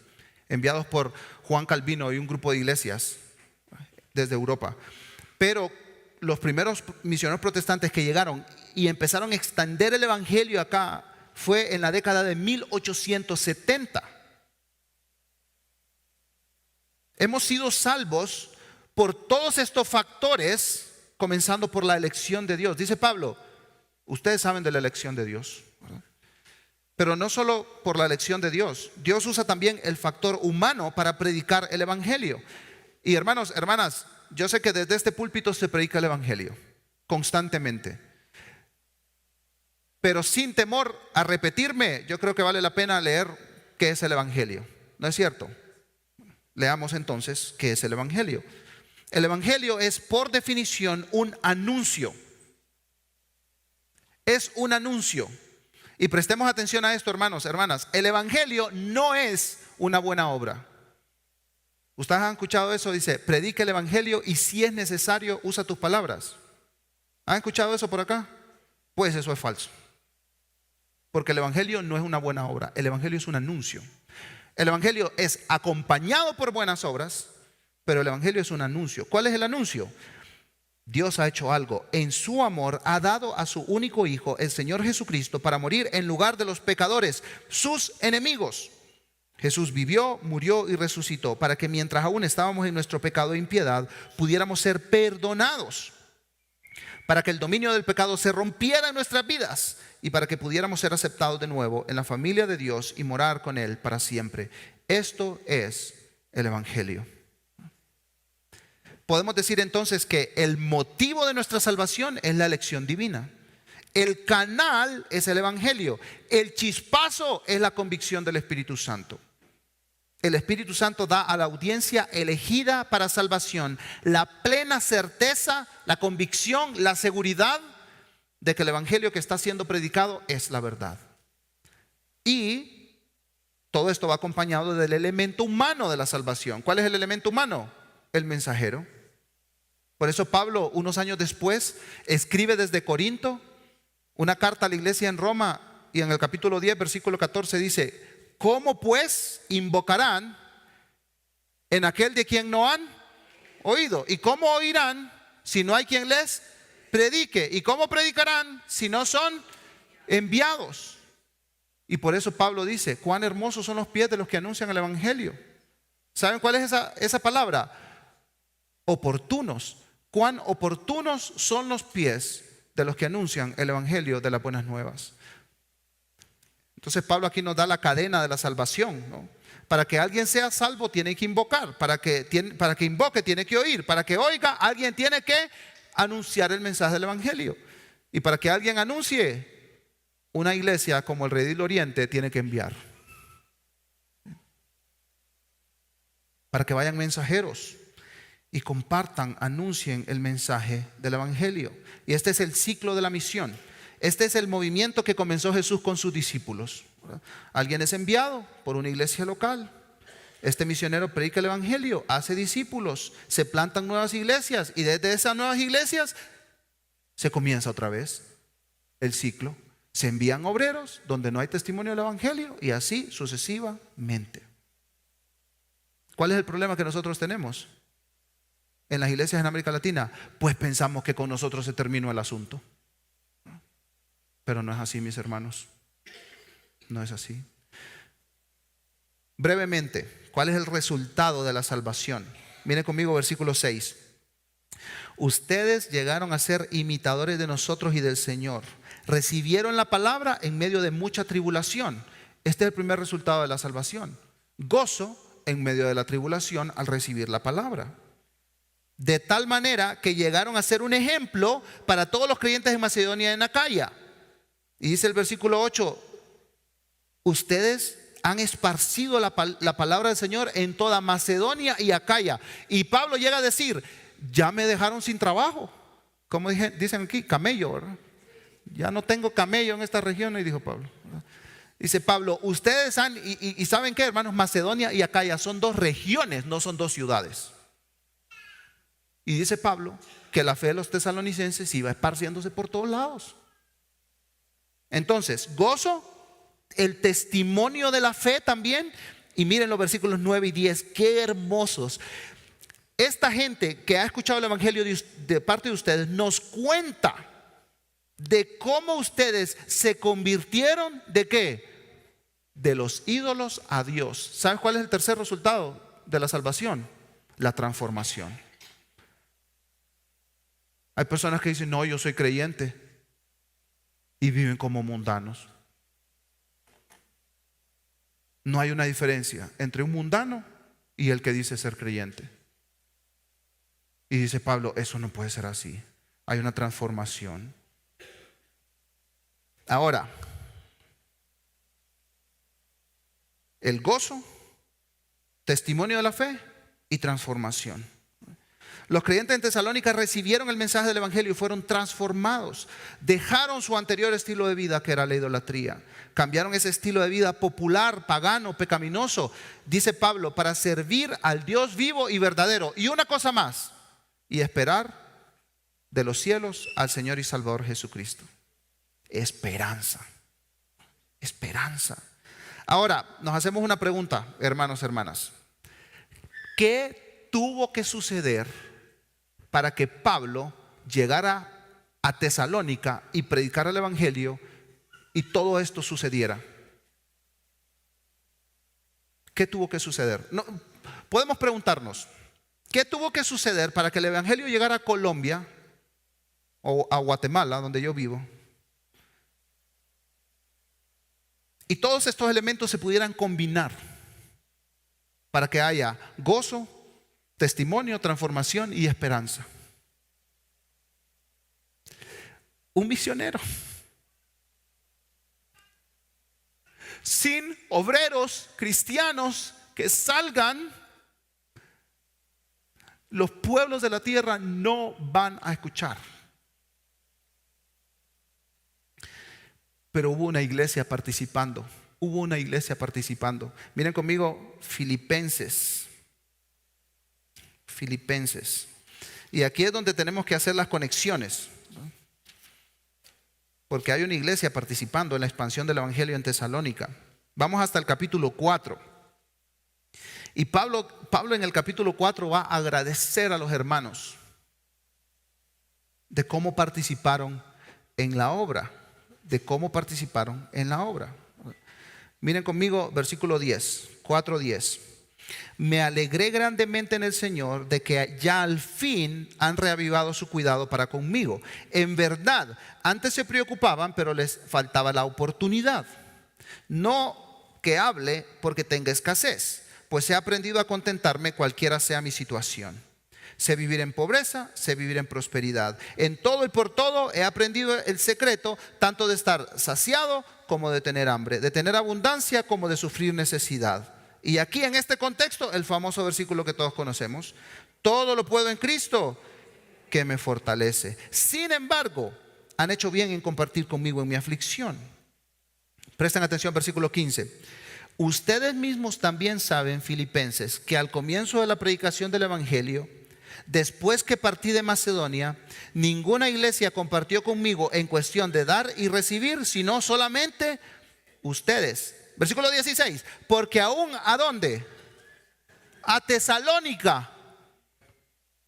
enviados por Juan Calvino y un grupo de iglesias desde Europa. Pero los primeros misioneros protestantes que llegaron y empezaron a extender el evangelio acá fue en la década de 1870. Hemos sido salvos por todos estos factores, comenzando por la elección de Dios. Dice Pablo, ustedes saben de la elección de Dios, ¿verdad? Pero no solo por la elección de Dios. Dios usa también el factor humano para predicar el evangelio. Y hermanos, hermanas, yo sé que desde este púlpito se predica el evangelio constantemente. Pero sin temor a repetirme, yo creo que vale la pena leer qué es el evangelio. ¿No es cierto? Leamos entonces qué es el evangelio. El evangelio es por definición un anuncio. Es un anuncio. Y prestemos atención a esto, hermanos, hermanas. El evangelio no es una buena obra. Ustedes han escuchado eso, dice, predica el evangelio y si es necesario, usa tus palabras. ¿Han escuchado eso por acá? Pues eso es falso. Porque el evangelio no es una buena obra, el evangelio es un anuncio. El evangelio es acompañado por buenas obras, pero el evangelio es un anuncio. ¿Cuál es el anuncio? Dios ha hecho algo. En su amor ha dado a su único Hijo, el Señor Jesucristo, para morir en lugar de los pecadores, sus enemigos. Jesús vivió, murió y resucitó para que mientras aún estábamos en nuestro pecado e impiedad, pudiéramos ser perdonados. Para que el dominio del pecado se rompiera en nuestras vidas y para que pudiéramos ser aceptados de nuevo en la familia de Dios y morar con Él para siempre. Esto es el evangelio. Podemos decir entonces que el motivo de nuestra salvación es la elección divina. El canal es el evangelio. El chispazo es la convicción del Espíritu Santo. El Espíritu Santo da a la audiencia elegida para salvación la plena certeza, la convicción, la seguridad de que el evangelio que está siendo predicado es la verdad. Y todo esto va acompañado del elemento humano de la salvación. ¿Cuál es el elemento humano? El mensajero. Por eso Pablo, unos años después, escribe desde Corinto una carta a la iglesia en Roma y en el capítulo 10, versículo 14 dice: ¿cómo pues invocarán en aquel de quien no han oído? ¿Y cómo oirán si no hay quien les predique? ¿Y cómo predicarán si no son enviados? Y por eso Pablo dice: cuán hermosos son los pies de los que anuncian el evangelio. ¿Saben cuál es esa palabra? Oportunos. Cuán oportunos son los pies de los que anuncian el evangelio de las buenas nuevas. Entonces Pablo aquí nos da la cadena de la salvación, ¿no? Para que alguien sea salvo tiene que invocar, para que invoque tiene que oír, para que oiga alguien tiene que anunciar el mensaje del evangelio, y para que alguien anuncie, una iglesia como el Redil Oriente tiene que enviar, para que vayan mensajeros y compartan, anuncien el mensaje del evangelio. Y este es el ciclo de la misión. Este es el movimiento que comenzó Jesús con sus discípulos. Alguien es enviado por una iglesia local. Este misionero predica el evangelio, hace discípulos, se plantan nuevas iglesias y desde esas nuevas iglesias se comienza otra vez el ciclo. Se envían obreros donde no hay testimonio del evangelio y así sucesivamente. ¿Cuál es el problema que nosotros tenemos en las iglesias en América Latina? Pues pensamos que con nosotros se terminó el asunto. Pero no es así, mis hermanos. No es así. Brevemente, ¿cuál es el resultado de la salvación? Miren conmigo versículo 6. Ustedes llegaron a ser imitadores de nosotros y del Señor. Recibieron la palabra en medio de mucha tribulación. Este es el primer resultado de la salvación. Gozo en medio de la tribulación al recibir la palabra. De tal manera que llegaron a ser un ejemplo para todos los creyentes de Macedonia y en Acaya. Y dice el versículo 8, ustedes han esparcido la palabra del Señor en toda Macedonia y Acaya. Y Pablo llega a decir: ya me dejaron sin trabajo. Como dicen aquí, camello, ¿verdad? Ya no tengo camello en esta región, y dijo Pablo, ¿verdad? Dice Pablo, ustedes han, y ¿saben qué, hermanos? Macedonia y Acaya son dos regiones, no son dos ciudades. Y dice Pablo que la fe de los tesalonicenses iba esparciéndose por todos lados. Entonces, gozo, el testimonio de la fe también. Y miren los versículos 9 y 10, qué hermosos. Esta gente que ha escuchado el evangelio de parte de ustedes nos cuenta de cómo ustedes se convirtieron, ¿de qué? De los ídolos a Dios. ¿Saben cuál es el tercer resultado de la salvación? La transformación. Hay personas que dicen, no, yo soy creyente, y viven como mundanos. No hay una diferencia entre un mundano y el que dice ser creyente. Y dice Pablo, eso no puede ser así. Hay una transformación. Ahora, el gozo, testimonio de la fe y transformación. Los creyentes en Tesalónica recibieron el mensaje del evangelio y fueron transformados. Dejaron su anterior estilo de vida, que era la idolatría. Cambiaron ese estilo de vida popular, pagano, pecaminoso, dice Pablo, para servir al Dios vivo y verdadero. Y una cosa más, y esperar de los cielos al Señor y Salvador Jesucristo. Esperanza. Esperanza. Ahora, nos hacemos una pregunta, hermanos, hermanas. ¿Qué tuvo que suceder para que Pablo llegara a Tesalónica y predicara el evangelio y todo esto sucediera? ¿Qué tuvo que suceder? No, podemos preguntarnos, ¿qué tuvo que suceder para que el evangelio llegara a Colombia o a Guatemala, donde yo vivo, y todos estos elementos se pudieran combinar para que haya gozo, testimonio, transformación y esperanza? Un misionero. Sin obreros cristianos que salgan, los pueblos de la tierra no van a escuchar. Pero hubo una iglesia participando. Hubo una iglesia participando. Miren conmigo Filipenses. Filipenses. Y aquí es donde tenemos que hacer las conexiones, ¿no? Porque hay una iglesia participando en la expansión del evangelio en Tesalónica. Vamos hasta el capítulo 4. Y Pablo en el capítulo 4 va a agradecer a los hermanos de cómo participaron en la obra. De cómo participaron en la obra. Miren conmigo versículo 10, 4:10. Me alegré grandemente en el Señor de que ya al fin han reavivado su cuidado para conmigo. En verdad, antes se preocupaban, pero les faltaba la oportunidad. No que hable porque tenga escasez, pues he aprendido a contentarme cualquiera sea mi situación. Sé vivir en pobreza, sé vivir en prosperidad. En todo y por todo he aprendido el secreto, tanto de estar saciado como de tener hambre, de tener abundancia como de sufrir necesidad. Y aquí en este contexto, el famoso versículo que todos conocemos: todo lo puedo en Cristo que me fortalece. Sin embargo, han hecho bien en compartir conmigo en mi aflicción. Presten atención, versículo 15. Ustedes mismos también saben, filipenses, que al comienzo de la predicación del evangelio, después que partí de Macedonia, ninguna iglesia compartió conmigo en cuestión de dar y recibir, sino solamente ustedes. Versículo 16. Porque aún, ¿a dónde? A Tesalónica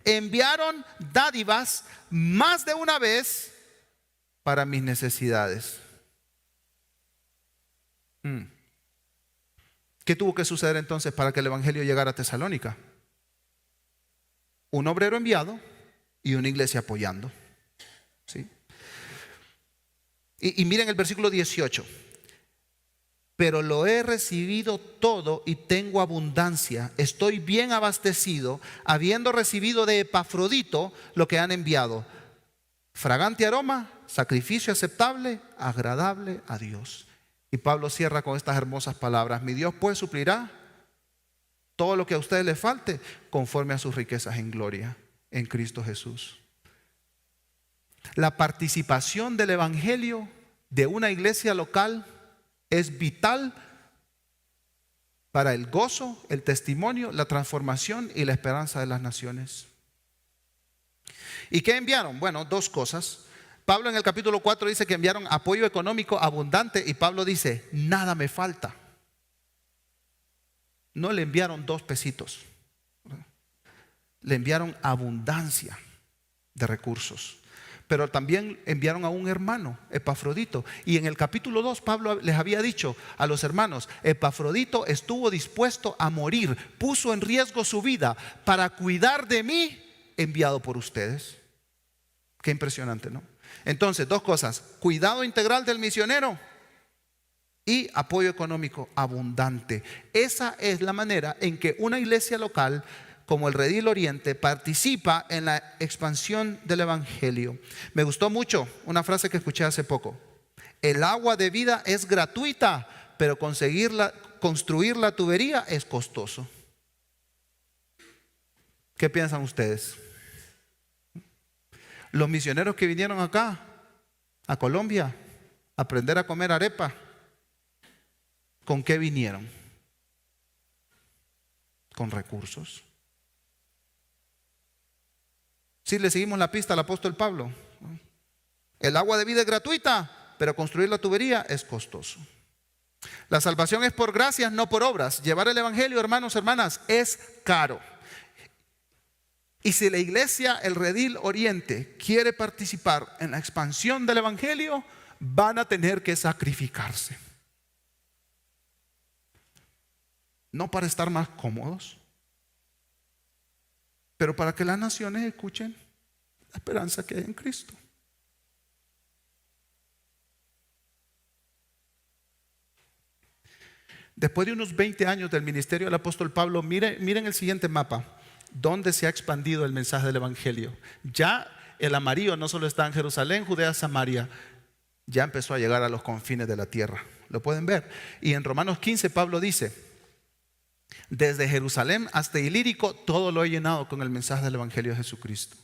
enviaron dádivas más de una vez para mis necesidades. ¿Qué tuvo que suceder entonces para que el evangelio llegara a Tesalónica? Un obrero enviado y una iglesia apoyando. ¿Sí? Y miren el versículo 18. Pero lo he recibido todo y tengo abundancia. Estoy bien abastecido, habiendo recibido de Epafrodito lo que han enviado: fragante aroma, sacrificio aceptable, agradable a Dios. Y Pablo cierra con estas hermosas palabras: mi Dios pues suplirá todo lo que a ustedes les falte conforme a sus riquezas en gloria en Cristo Jesús. La participación del evangelio de una iglesia local es vital para el gozo, el testimonio, la transformación y la esperanza de las naciones. ¿Y qué enviaron? Bueno, dos cosas. Pablo en el capítulo 4 dice que enviaron apoyo económico abundante y Pablo dice, nada me falta. No le enviaron 2 pesitos, le enviaron abundancia de recursos. Pero también enviaron a un hermano, Epafrodito. Y en el capítulo 2 Pablo les había dicho a los hermanos, Epafrodito estuvo dispuesto a morir, puso en riesgo su vida para cuidar de mí, enviado por ustedes. Qué impresionante, ¿no? Entonces, 2 cosas: cuidado integral del misionero y apoyo económico abundante. Esa es la manera en que una iglesia local como el Redil Oriente participa en la expansión del evangelio. Me gustó mucho una frase que escuché hace poco: el agua de vida es gratuita, pero construir la tubería es costoso. ¿Qué piensan ustedes? Los misioneros que vinieron acá a Colombia a aprender a comer arepa, ¿con qué vinieron? Con recursos. Si le seguimos la pista al apóstol Pablo, el agua de vida es gratuita, pero construir la tubería es costoso. La salvación es por gracias, no por obras. Llevar el evangelio, hermanos, hermanas, es caro. Y si la iglesia, el Redil Oriente, quiere participar en la expansión del evangelio, van a tener que sacrificarse. No para estar más cómodos, pero para que las naciones escuchen la esperanza que hay en Cristo. Después de unos 20 años del ministerio del apóstol Pablo, miren el siguiente mapa, donde se ha expandido el mensaje del evangelio. Ya el amarillo no solo está en Jerusalén, Judea, Samaria, ya empezó a llegar a los confines de la tierra. Lo pueden ver. Y en Romanos 15 Pablo dice: desde Jerusalén hasta Ilírico todo lo he llenado con el mensaje del evangelio de Jesucristo.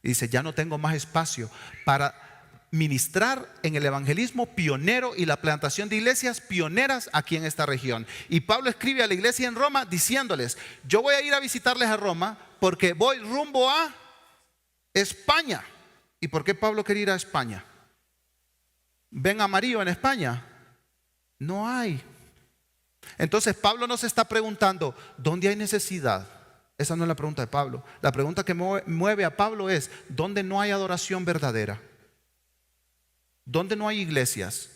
Y dice: ya no tengo más espacio para ministrar en el evangelismo pionero y la plantación de iglesias pioneras aquí en esta región. Y Pablo escribe a la iglesia en Roma diciéndoles: yo voy a ir a visitarles a Roma porque voy rumbo a España. ¿Y por qué Pablo quiere ir a España? ¿Ven amarillo en España? No hay. Entonces Pablo no se está preguntando ¿dónde hay necesidad? Esa no es la pregunta de Pablo. La pregunta que mueve a Pablo es: ¿dónde no hay adoración verdadera? ¿Dónde no hay iglesias?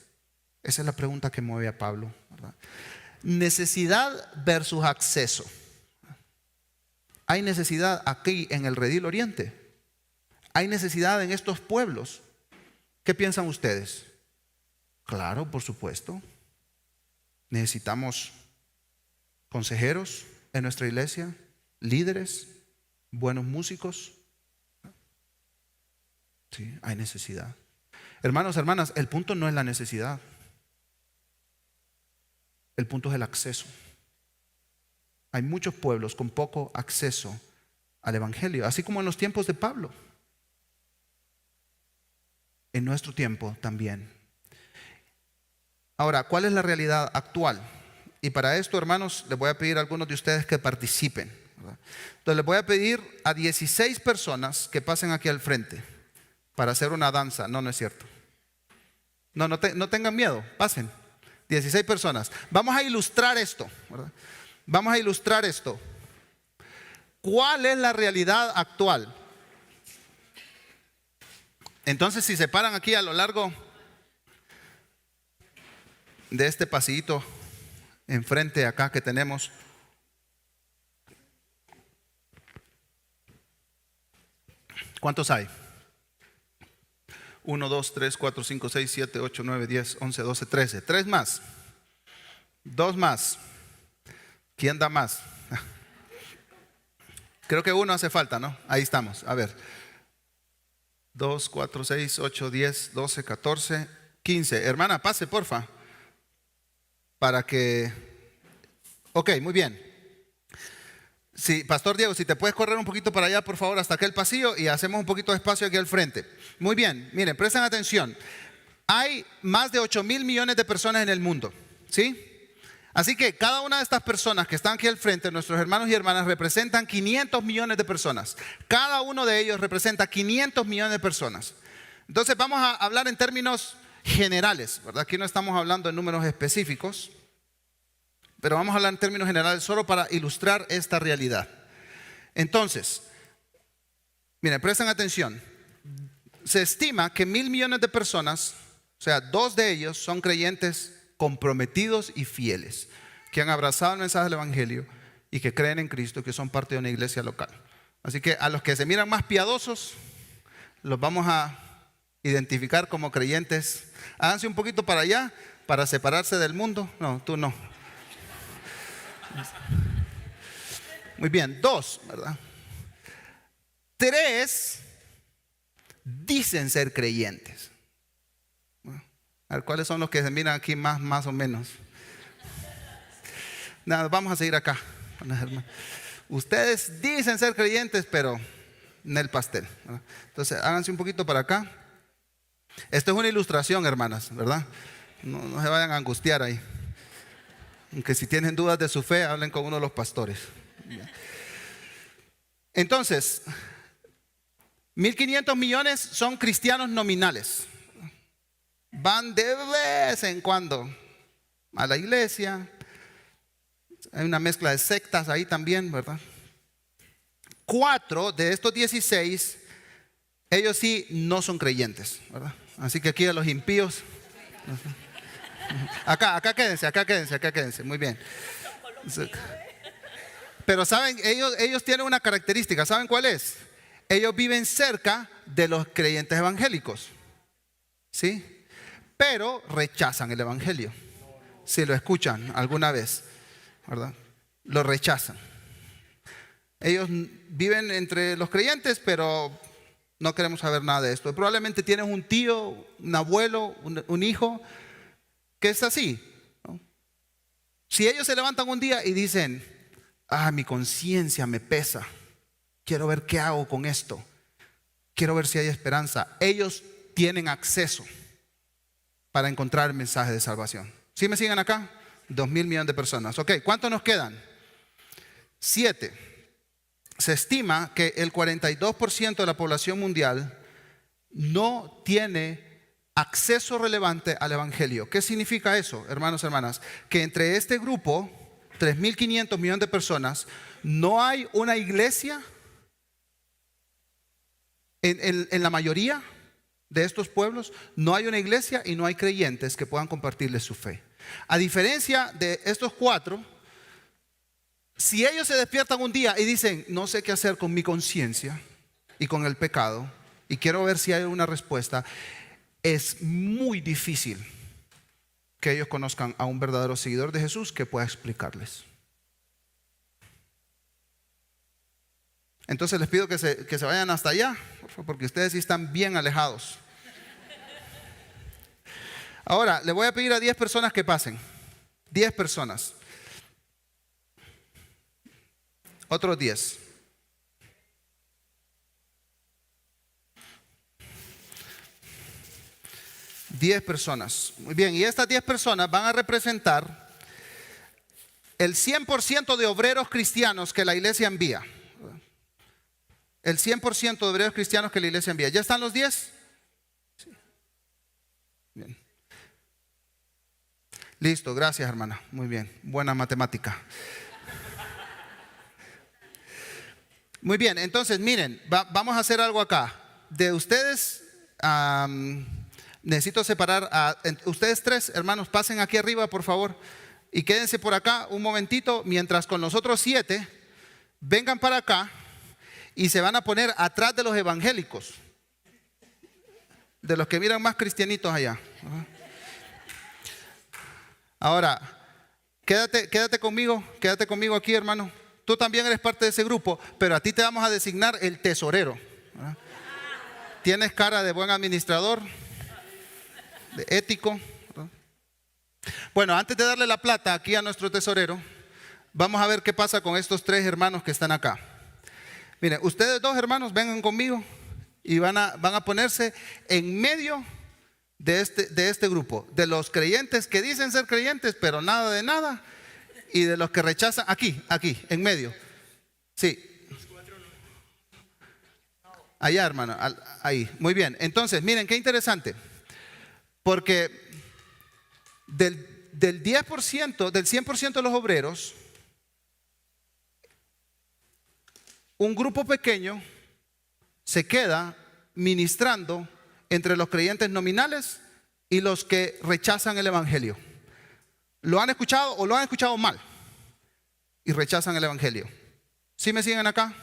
Esa es la pregunta que mueve a Pablo, ¿verdad? Necesidad versus acceso. ¿Hay necesidad aquí en el Redil Oriente? ¿Hay necesidad en estos pueblos? ¿Qué piensan ustedes? Claro, por supuesto. Necesitamos consejeros en nuestra iglesia, líderes, buenos músicos. Sí, hay necesidad. Hermanos, hermanas, el punto no es la necesidad. El punto es el acceso. Hay muchos pueblos con poco acceso al evangelio, así como en los tiempos de Pablo. En nuestro tiempo también. Ahora, ¿cuál es la realidad actual? Y para esto, hermanos, les voy a pedir a algunos de ustedes que participen, ¿verdad? Entonces les voy a pedir a 16 personas que pasen aquí al frente para hacer una danza. No, no es cierto. No tengan miedo, pasen. 16 personas. Vamos a ilustrar esto, ¿verdad? Vamos a ilustrar esto. ¿Cuál es la realidad actual? Entonces, si se paran aquí a lo largo de este pasillito enfrente acá que tenemos, ¿cuántos hay? 1, 2, 3, 4, 5, 6, 7, 8, 9, 10, 11, 12, 13. 3 más. 2 más. ¿Quién da más? Creo que uno hace falta, ¿no? Ahí estamos. A ver. 2, 4, 6, 8, 10, 12, 14, 15. Hermana, pase, porfa. Para que... Ok, muy bien. Sí, Pastor Diego, si te puedes correr un poquito para allá, por favor, hasta aquel pasillo y hacemos un poquito de espacio aquí al frente. Muy bien, miren, presten atención. Hay más de 8,000 millones de personas en el mundo, ¿sí? Así que cada una de estas personas que están aquí al frente, nuestros hermanos y hermanas, representan 500 millones de personas. Cada uno de ellos representa 500 millones de personas. Entonces vamos a hablar en términos generales, ¿verdad? Aquí no estamos hablando en números específicos, pero vamos a hablar en términos generales solo para ilustrar esta realidad. Entonces, miren, presten atención. Se estima que 1.000 millones de personas, o sea, 2 de ellos son creyentes comprometidos y fieles, que han abrazado el mensaje del Evangelio y que creen en Cristo, que son parte de una iglesia local. Así que a los que se miran más piadosos, los vamos a identificar como creyentes. Háganse un poquito para allá, para separarse del mundo. No, tú no. Muy bien, 2, ¿verdad? 3 dicen ser creyentes. A ver, ¿cuáles son los que se miran aquí más o menos? Nada, vamos a seguir acá. Ustedes dicen ser creyentes, pero en el pastel, ¿verdad? Entonces, háganse un poquito para acá. Esto es una ilustración, hermanas, ¿verdad? No se vayan a angustiar ahí. Aunque si tienen dudas de su fe, hablen con uno de los pastores. Entonces, 1.500 millones son cristianos nominales. Van de vez en cuando a la iglesia. Hay una mezcla de sectas ahí también, ¿verdad? 4 de estos 16, ellos sí no son creyentes, ¿verdad? Así que aquí a los impíos. Acá quédense. Muy bien. Pero saben, ellos tienen una característica. ¿Saben cuál es? Ellos viven cerca de los creyentes evangélicos. ¿Sí? Pero rechazan el evangelio. Si lo escuchan alguna vez, ¿verdad? Lo rechazan. Ellos viven entre los creyentes, pero no queremos saber nada de esto. Probablemente tienes un tío, un abuelo, un hijo que es así, ¿no? Si ellos se levantan un día y dicen: mi conciencia me pesa, quiero ver qué hago con esto, quiero ver si hay esperanza, ellos tienen acceso para encontrar el mensaje de salvación. ¿Sí me siguen acá? 2.000 millones de personas. Ok, ¿cuántos nos quedan? 7. Se estima que el 42% de la población mundial no tiene acceso relevante al evangelio. ¿Qué significa eso, hermanos y hermanas? Que entre este grupo, 3.500 millones de personas, no hay una iglesia en la mayoría de estos pueblos. No hay una iglesia y no hay creyentes que puedan compartirles su fe. A diferencia de estos 4, si ellos se despiertan un día y dicen: no sé qué hacer con mi conciencia y con el pecado, y quiero ver si hay una respuesta, es muy difícil que ellos conozcan a un verdadero seguidor de Jesús que pueda explicarles. Entonces les pido que se vayan hasta allá, porque ustedes sí están bien alejados. Ahora, le voy a pedir a 10 personas que pasen. 10 personas. Otros 10. Diez personas. Muy bien, y estas 10 personas van a representar el 100% de obreros cristianos que la iglesia envía. El 100% de obreros cristianos que la iglesia envía. ¿Ya están los 10? Sí. Bien. Listo, gracias, hermana. Muy bien, buena matemática. Muy bien, entonces miren, vamos a hacer algo acá. De ustedes, necesito separar a ustedes 3, hermanos, pasen aquí arriba, por favor, y quédense por acá un momentito, mientras con los otros 7 vengan para acá y se van a poner atrás de los evangélicos, de los que miran más cristianitos allá. Ahora, quédate conmigo aquí, hermano. Tú también eres parte de ese grupo, pero a ti te vamos a designar el tesorero. Tienes cara de buen administrador, de ético. Bueno, antes de darle la plata aquí a nuestro tesorero, vamos a ver qué pasa con estos 3 hermanos que están acá. Miren, ustedes 2 hermanos vengan conmigo y van a ponerse en medio de este grupo, de los creyentes que dicen ser creyentes, pero nada de nada, Y de los que rechazan, aquí, en medio. Sí. Allá, hermano, ahí. Muy bien. Entonces, miren, qué interesante. Porque del 10%, del 100% de los obreros, un grupo pequeño se queda ministrando entre los creyentes nominales y los que rechazan el evangelio. ¿Lo han escuchado o lo han escuchado mal? Y rechazan el evangelio. ¿Sí me siguen acá?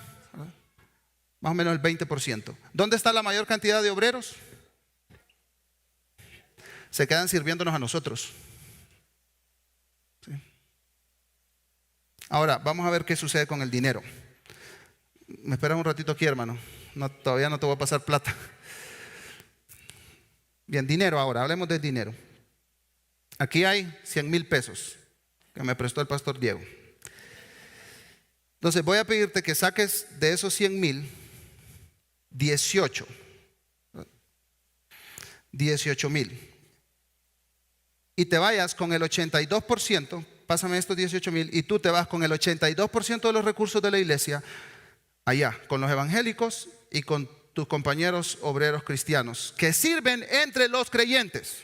Más o menos el 20%. ¿Dónde está la mayor cantidad de obreros? Se quedan sirviéndonos a nosotros. ¿Sí? Ahora, vamos a ver qué sucede con el dinero. Me esperas un ratito aquí, hermano. No, todavía no te voy a pasar plata. Bien, dinero ahora, hablemos del dinero. Aquí hay 100,000 pesos que me prestó el pastor Diego. Entonces voy a pedirte que saques de esos 100,000, 18,000. Y te vayas con el 82%, pásame estos 18,000, y tú te vas con el 82% de los recursos de la iglesia allá, con los evangélicos y con tus compañeros obreros cristianos que sirven entre los creyentes.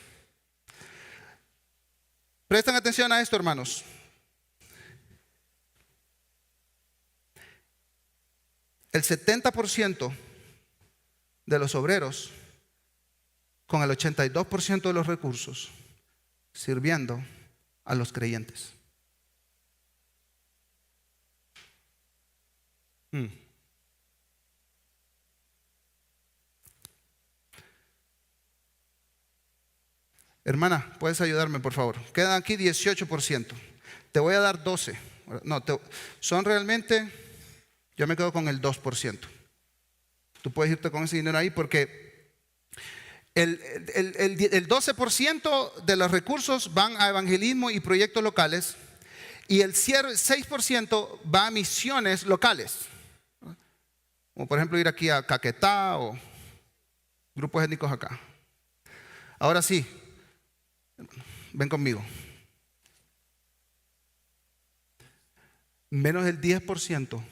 Presten atención a esto, hermanos. El 70% de los obreros con el 82% de los recursos sirviendo a los creyentes. Hermana, ¿puedes ayudarme, por favor? Quedan aquí 18%. Te voy a dar 12. No, son realmente, yo me quedo con el 2%. Tú puedes irte con ese dinero ahí porque el 12% de los recursos van a evangelismo y proyectos locales y el 6% va a misiones locales. Como por ejemplo ir aquí a Caquetá o grupos étnicos acá. Ahora sí, ven conmigo. Menos del 10%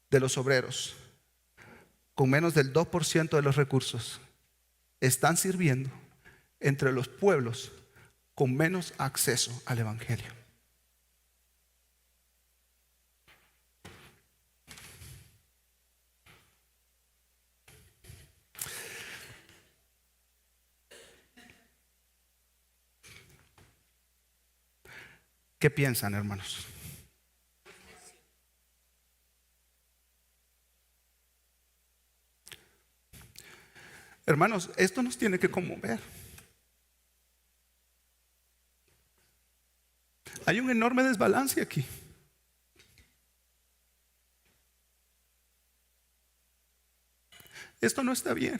de los obreros, con menos del 2% de los recursos, están sirviendo entre los pueblos con menos acceso al evangelio. ¿Qué piensan, hermanos? Hermanos, esto nos tiene que conmover. Hay un enorme desbalance aquí. Esto no está bien.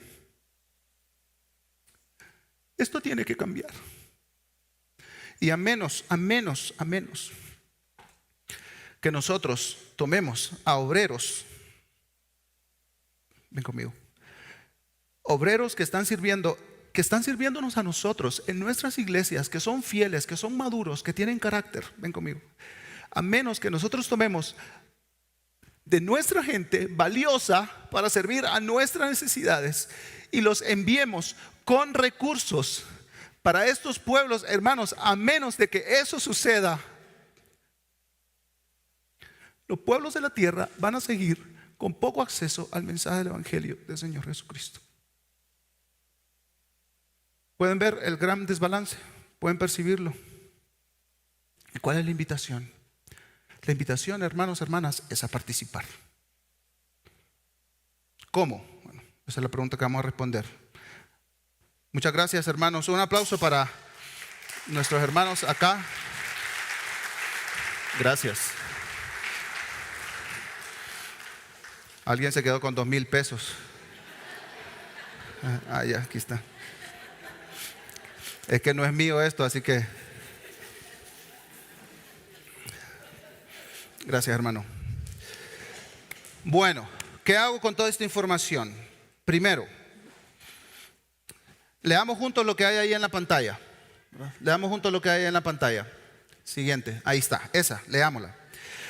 Esto tiene que cambiar. Y a menos que nosotros tomemos a obreros, ven conmigo, obreros que están sirviéndonos a nosotros en nuestras iglesias, que son fieles, que son maduros, que tienen carácter, ven conmigo, a menos que nosotros tomemos de nuestra gente valiosa para servir a nuestras necesidades y los enviemos con recursos para estos pueblos, hermanos, a menos de que eso suceda, los pueblos de la tierra van a seguir con poco acceso al mensaje del evangelio del Señor Jesucristo. ¿Pueden ver el gran desbalance? ¿Pueden percibirlo? ¿Y cuál es la invitación? La invitación, hermanos, hermanas, es a participar. ¿Cómo? Bueno, esa es la pregunta que vamos a responder. Muchas gracias, hermanos. Un aplauso para nuestros hermanos acá. Gracias. Alguien se quedó con 2,000 pesos. Ya, aquí está. Es que no es mío esto, así que gracias, hermano. Bueno, ¿qué hago con toda esta información? Primero, leamos juntos lo que hay ahí en la pantalla. Leamos juntos lo que hay en la pantalla. Siguiente, ahí está, esa, leámosla.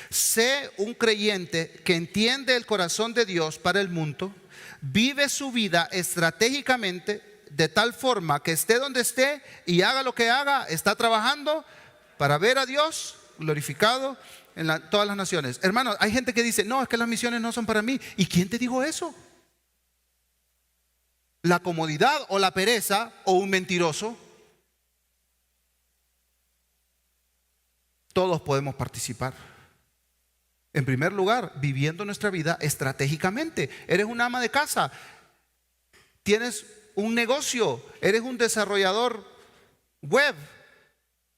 Sé un creyente que entiende el corazón de Dios para el mundo, vive su vida estratégicamente de tal forma que esté donde esté y haga lo que haga, está trabajando para ver a Dios glorificado en todas las naciones. Hermanos, hay gente que dice, no, es que las misiones no son para mí. ¿Y quién te dijo eso? ¿La comodidad o la pereza o un mentiroso? Todos podemos participar. En primer lugar, viviendo nuestra vida estratégicamente. Eres un ama de casa, tienes un negocio, eres un desarrollador web,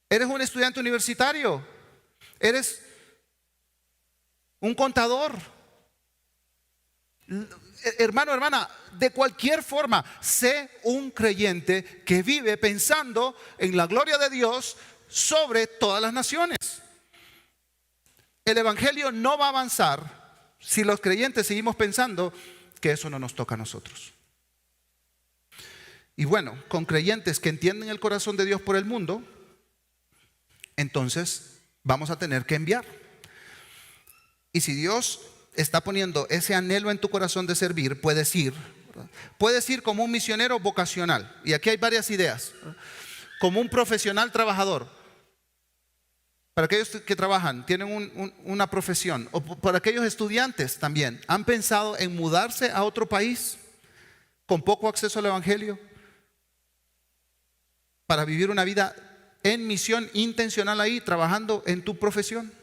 eres un estudiante universitario, eres un contador. Hermano, hermana, de cualquier forma, sé un creyente que vive pensando en la gloria de Dios sobre todas las naciones. El evangelio no va a avanzar si los creyentes seguimos pensando que eso no nos toca a nosotros. Y bueno, con creyentes que entienden el corazón de Dios por el mundo, entonces vamos a tener que enviar. Y si Dios está poniendo ese anhelo en tu corazón de servir, puedes ir, ¿verdad? Puedes ir como un misionero vocacional. Y aquí hay varias ideas. Como un profesional trabajador. Para aquellos que trabajan, tienen una profesión. O para aquellos estudiantes también. ¿Han pensado en mudarse a otro país con poco acceso al evangelio? Para vivir una vida en misión intencional ahí, trabajando en tu profesión.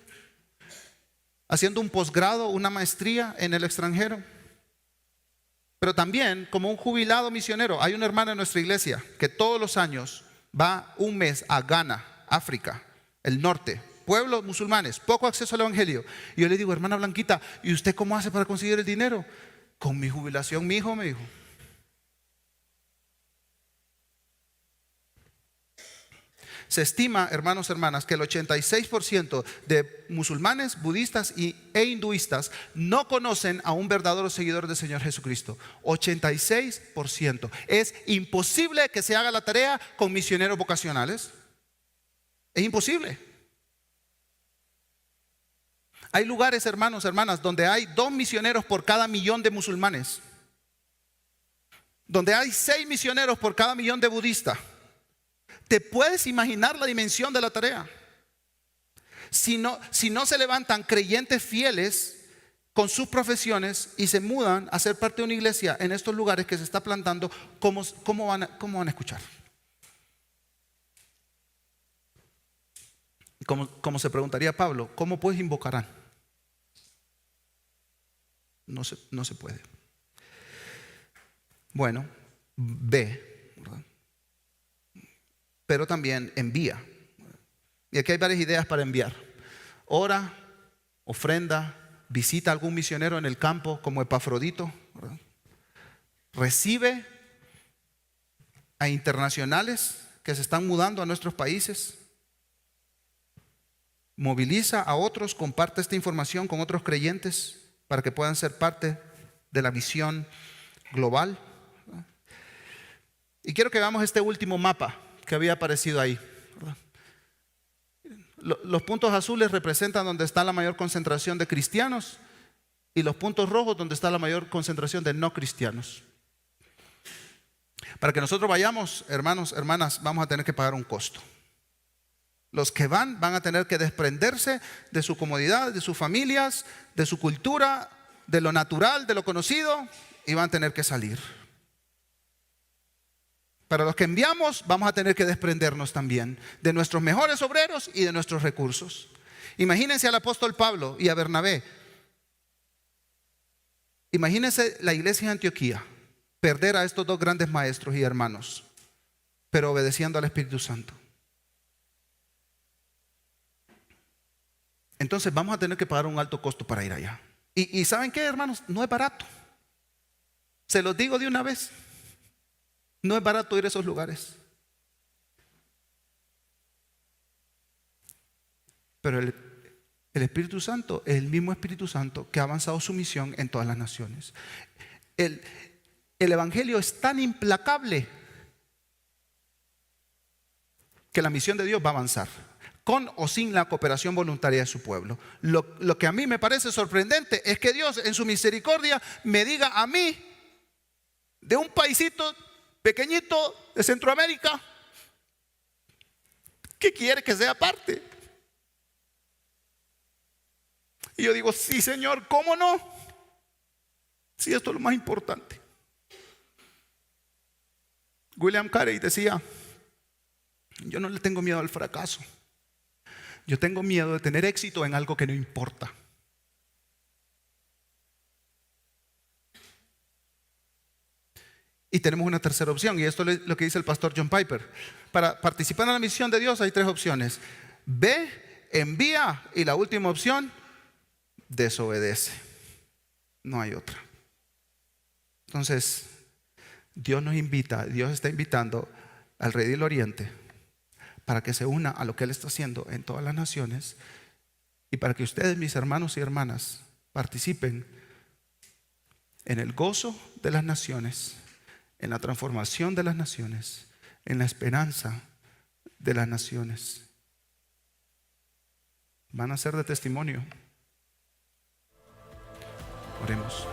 Haciendo un posgrado, una maestría en el extranjero. Pero también como un jubilado misionero. Hay una hermana en nuestra iglesia que todos los años va un mes a Ghana, África, el norte, pueblos musulmanes, poco acceso al evangelio. Y yo le digo, hermana Blanquita, ¿y usted cómo hace para conseguir el dinero? Con mi jubilación, mi hijo me dijo. Se estima, hermanos, hermanas, que el 86% de musulmanes, budistas e hinduistas no conocen a un verdadero seguidor del Señor Jesucristo. 86%. Es imposible que se haga la tarea con misioneros vocacionales. Es imposible. Hay lugares, hermanos, hermanas, donde hay 2 misioneros por cada millón de musulmanes. Donde hay 6 misioneros por cada millón de budistas. ¿Te puedes imaginar la dimensión de la tarea? Si no se levantan creyentes fieles con sus profesiones y se mudan a ser parte de una iglesia en estos lugares que se está plantando, ¿cómo van a escuchar? Como se preguntaría Pablo, ¿cómo pues invocarán? No se puede. Bueno, ve, ¿verdad? Pero también envía. Y aquí hay varias ideas para enviar. Ora, ofrenda, visita a algún misionero en el campo como Epafrodito, ¿verdad? Recibe a internacionales que se están mudando a nuestros países. Moviliza a otros, comparte esta información con otros creyentes para que puedan ser parte de la misión global. Y quiero que veamos este último mapa que había aparecido ahí. Los puntos azules representan donde está la mayor concentración de cristianos y los puntos rojos donde está la mayor concentración de no cristianos. Para que nosotros vayamos, hermanos, hermanas, vamos a tener que pagar un costo. Los que van a tener que desprenderse de su comodidad, de sus familias, de su cultura, de lo natural, de lo conocido, y van a tener que salir. Para los que enviamos, vamos a tener que desprendernos también de nuestros mejores obreros y de nuestros recursos. Imagínense al apóstol Pablo y a Bernabé. Imagínense la iglesia de Antioquía perder a estos 2 grandes maestros y hermanos, pero obedeciendo al Espíritu Santo. Entonces vamos a tener que pagar un alto costo para ir allá. Y ¿saben qué, hermanos? No es barato. Se los digo de una vez. No es barato ir a esos lugares. Pero el Espíritu Santo es el mismo Espíritu Santo que ha avanzado su misión en todas las naciones. El Evangelio es tan implacable que la misión de Dios va a avanzar. con o sin la cooperación voluntaria de su pueblo. Lo que a mí me parece sorprendente es que Dios en su misericordia me diga a mí, de un paisito pequeñito de Centroamérica, que quiere que sea parte. Y yo digo, sí, Señor, ¿cómo no? Sí, esto es lo más importante. William Carey decía, yo no le tengo miedo al fracaso. Yo tengo miedo de tener éxito en algo que no importa. Y tenemos una tercera opción, y esto es lo que dice el pastor John Piper. Para participar en la misión de Dios hay tres opciones: ve, envía, y la última opción, desobedece. No hay otra. Entonces, Dios nos invita, Dios está invitando al Redil Oriente para que se una a lo que Él está haciendo en todas las naciones, y para que ustedes, mis hermanos y hermanas, participen en el gozo de las naciones, en la transformación de las naciones, en la esperanza de las naciones. Van a ser de testimonio. Oremos.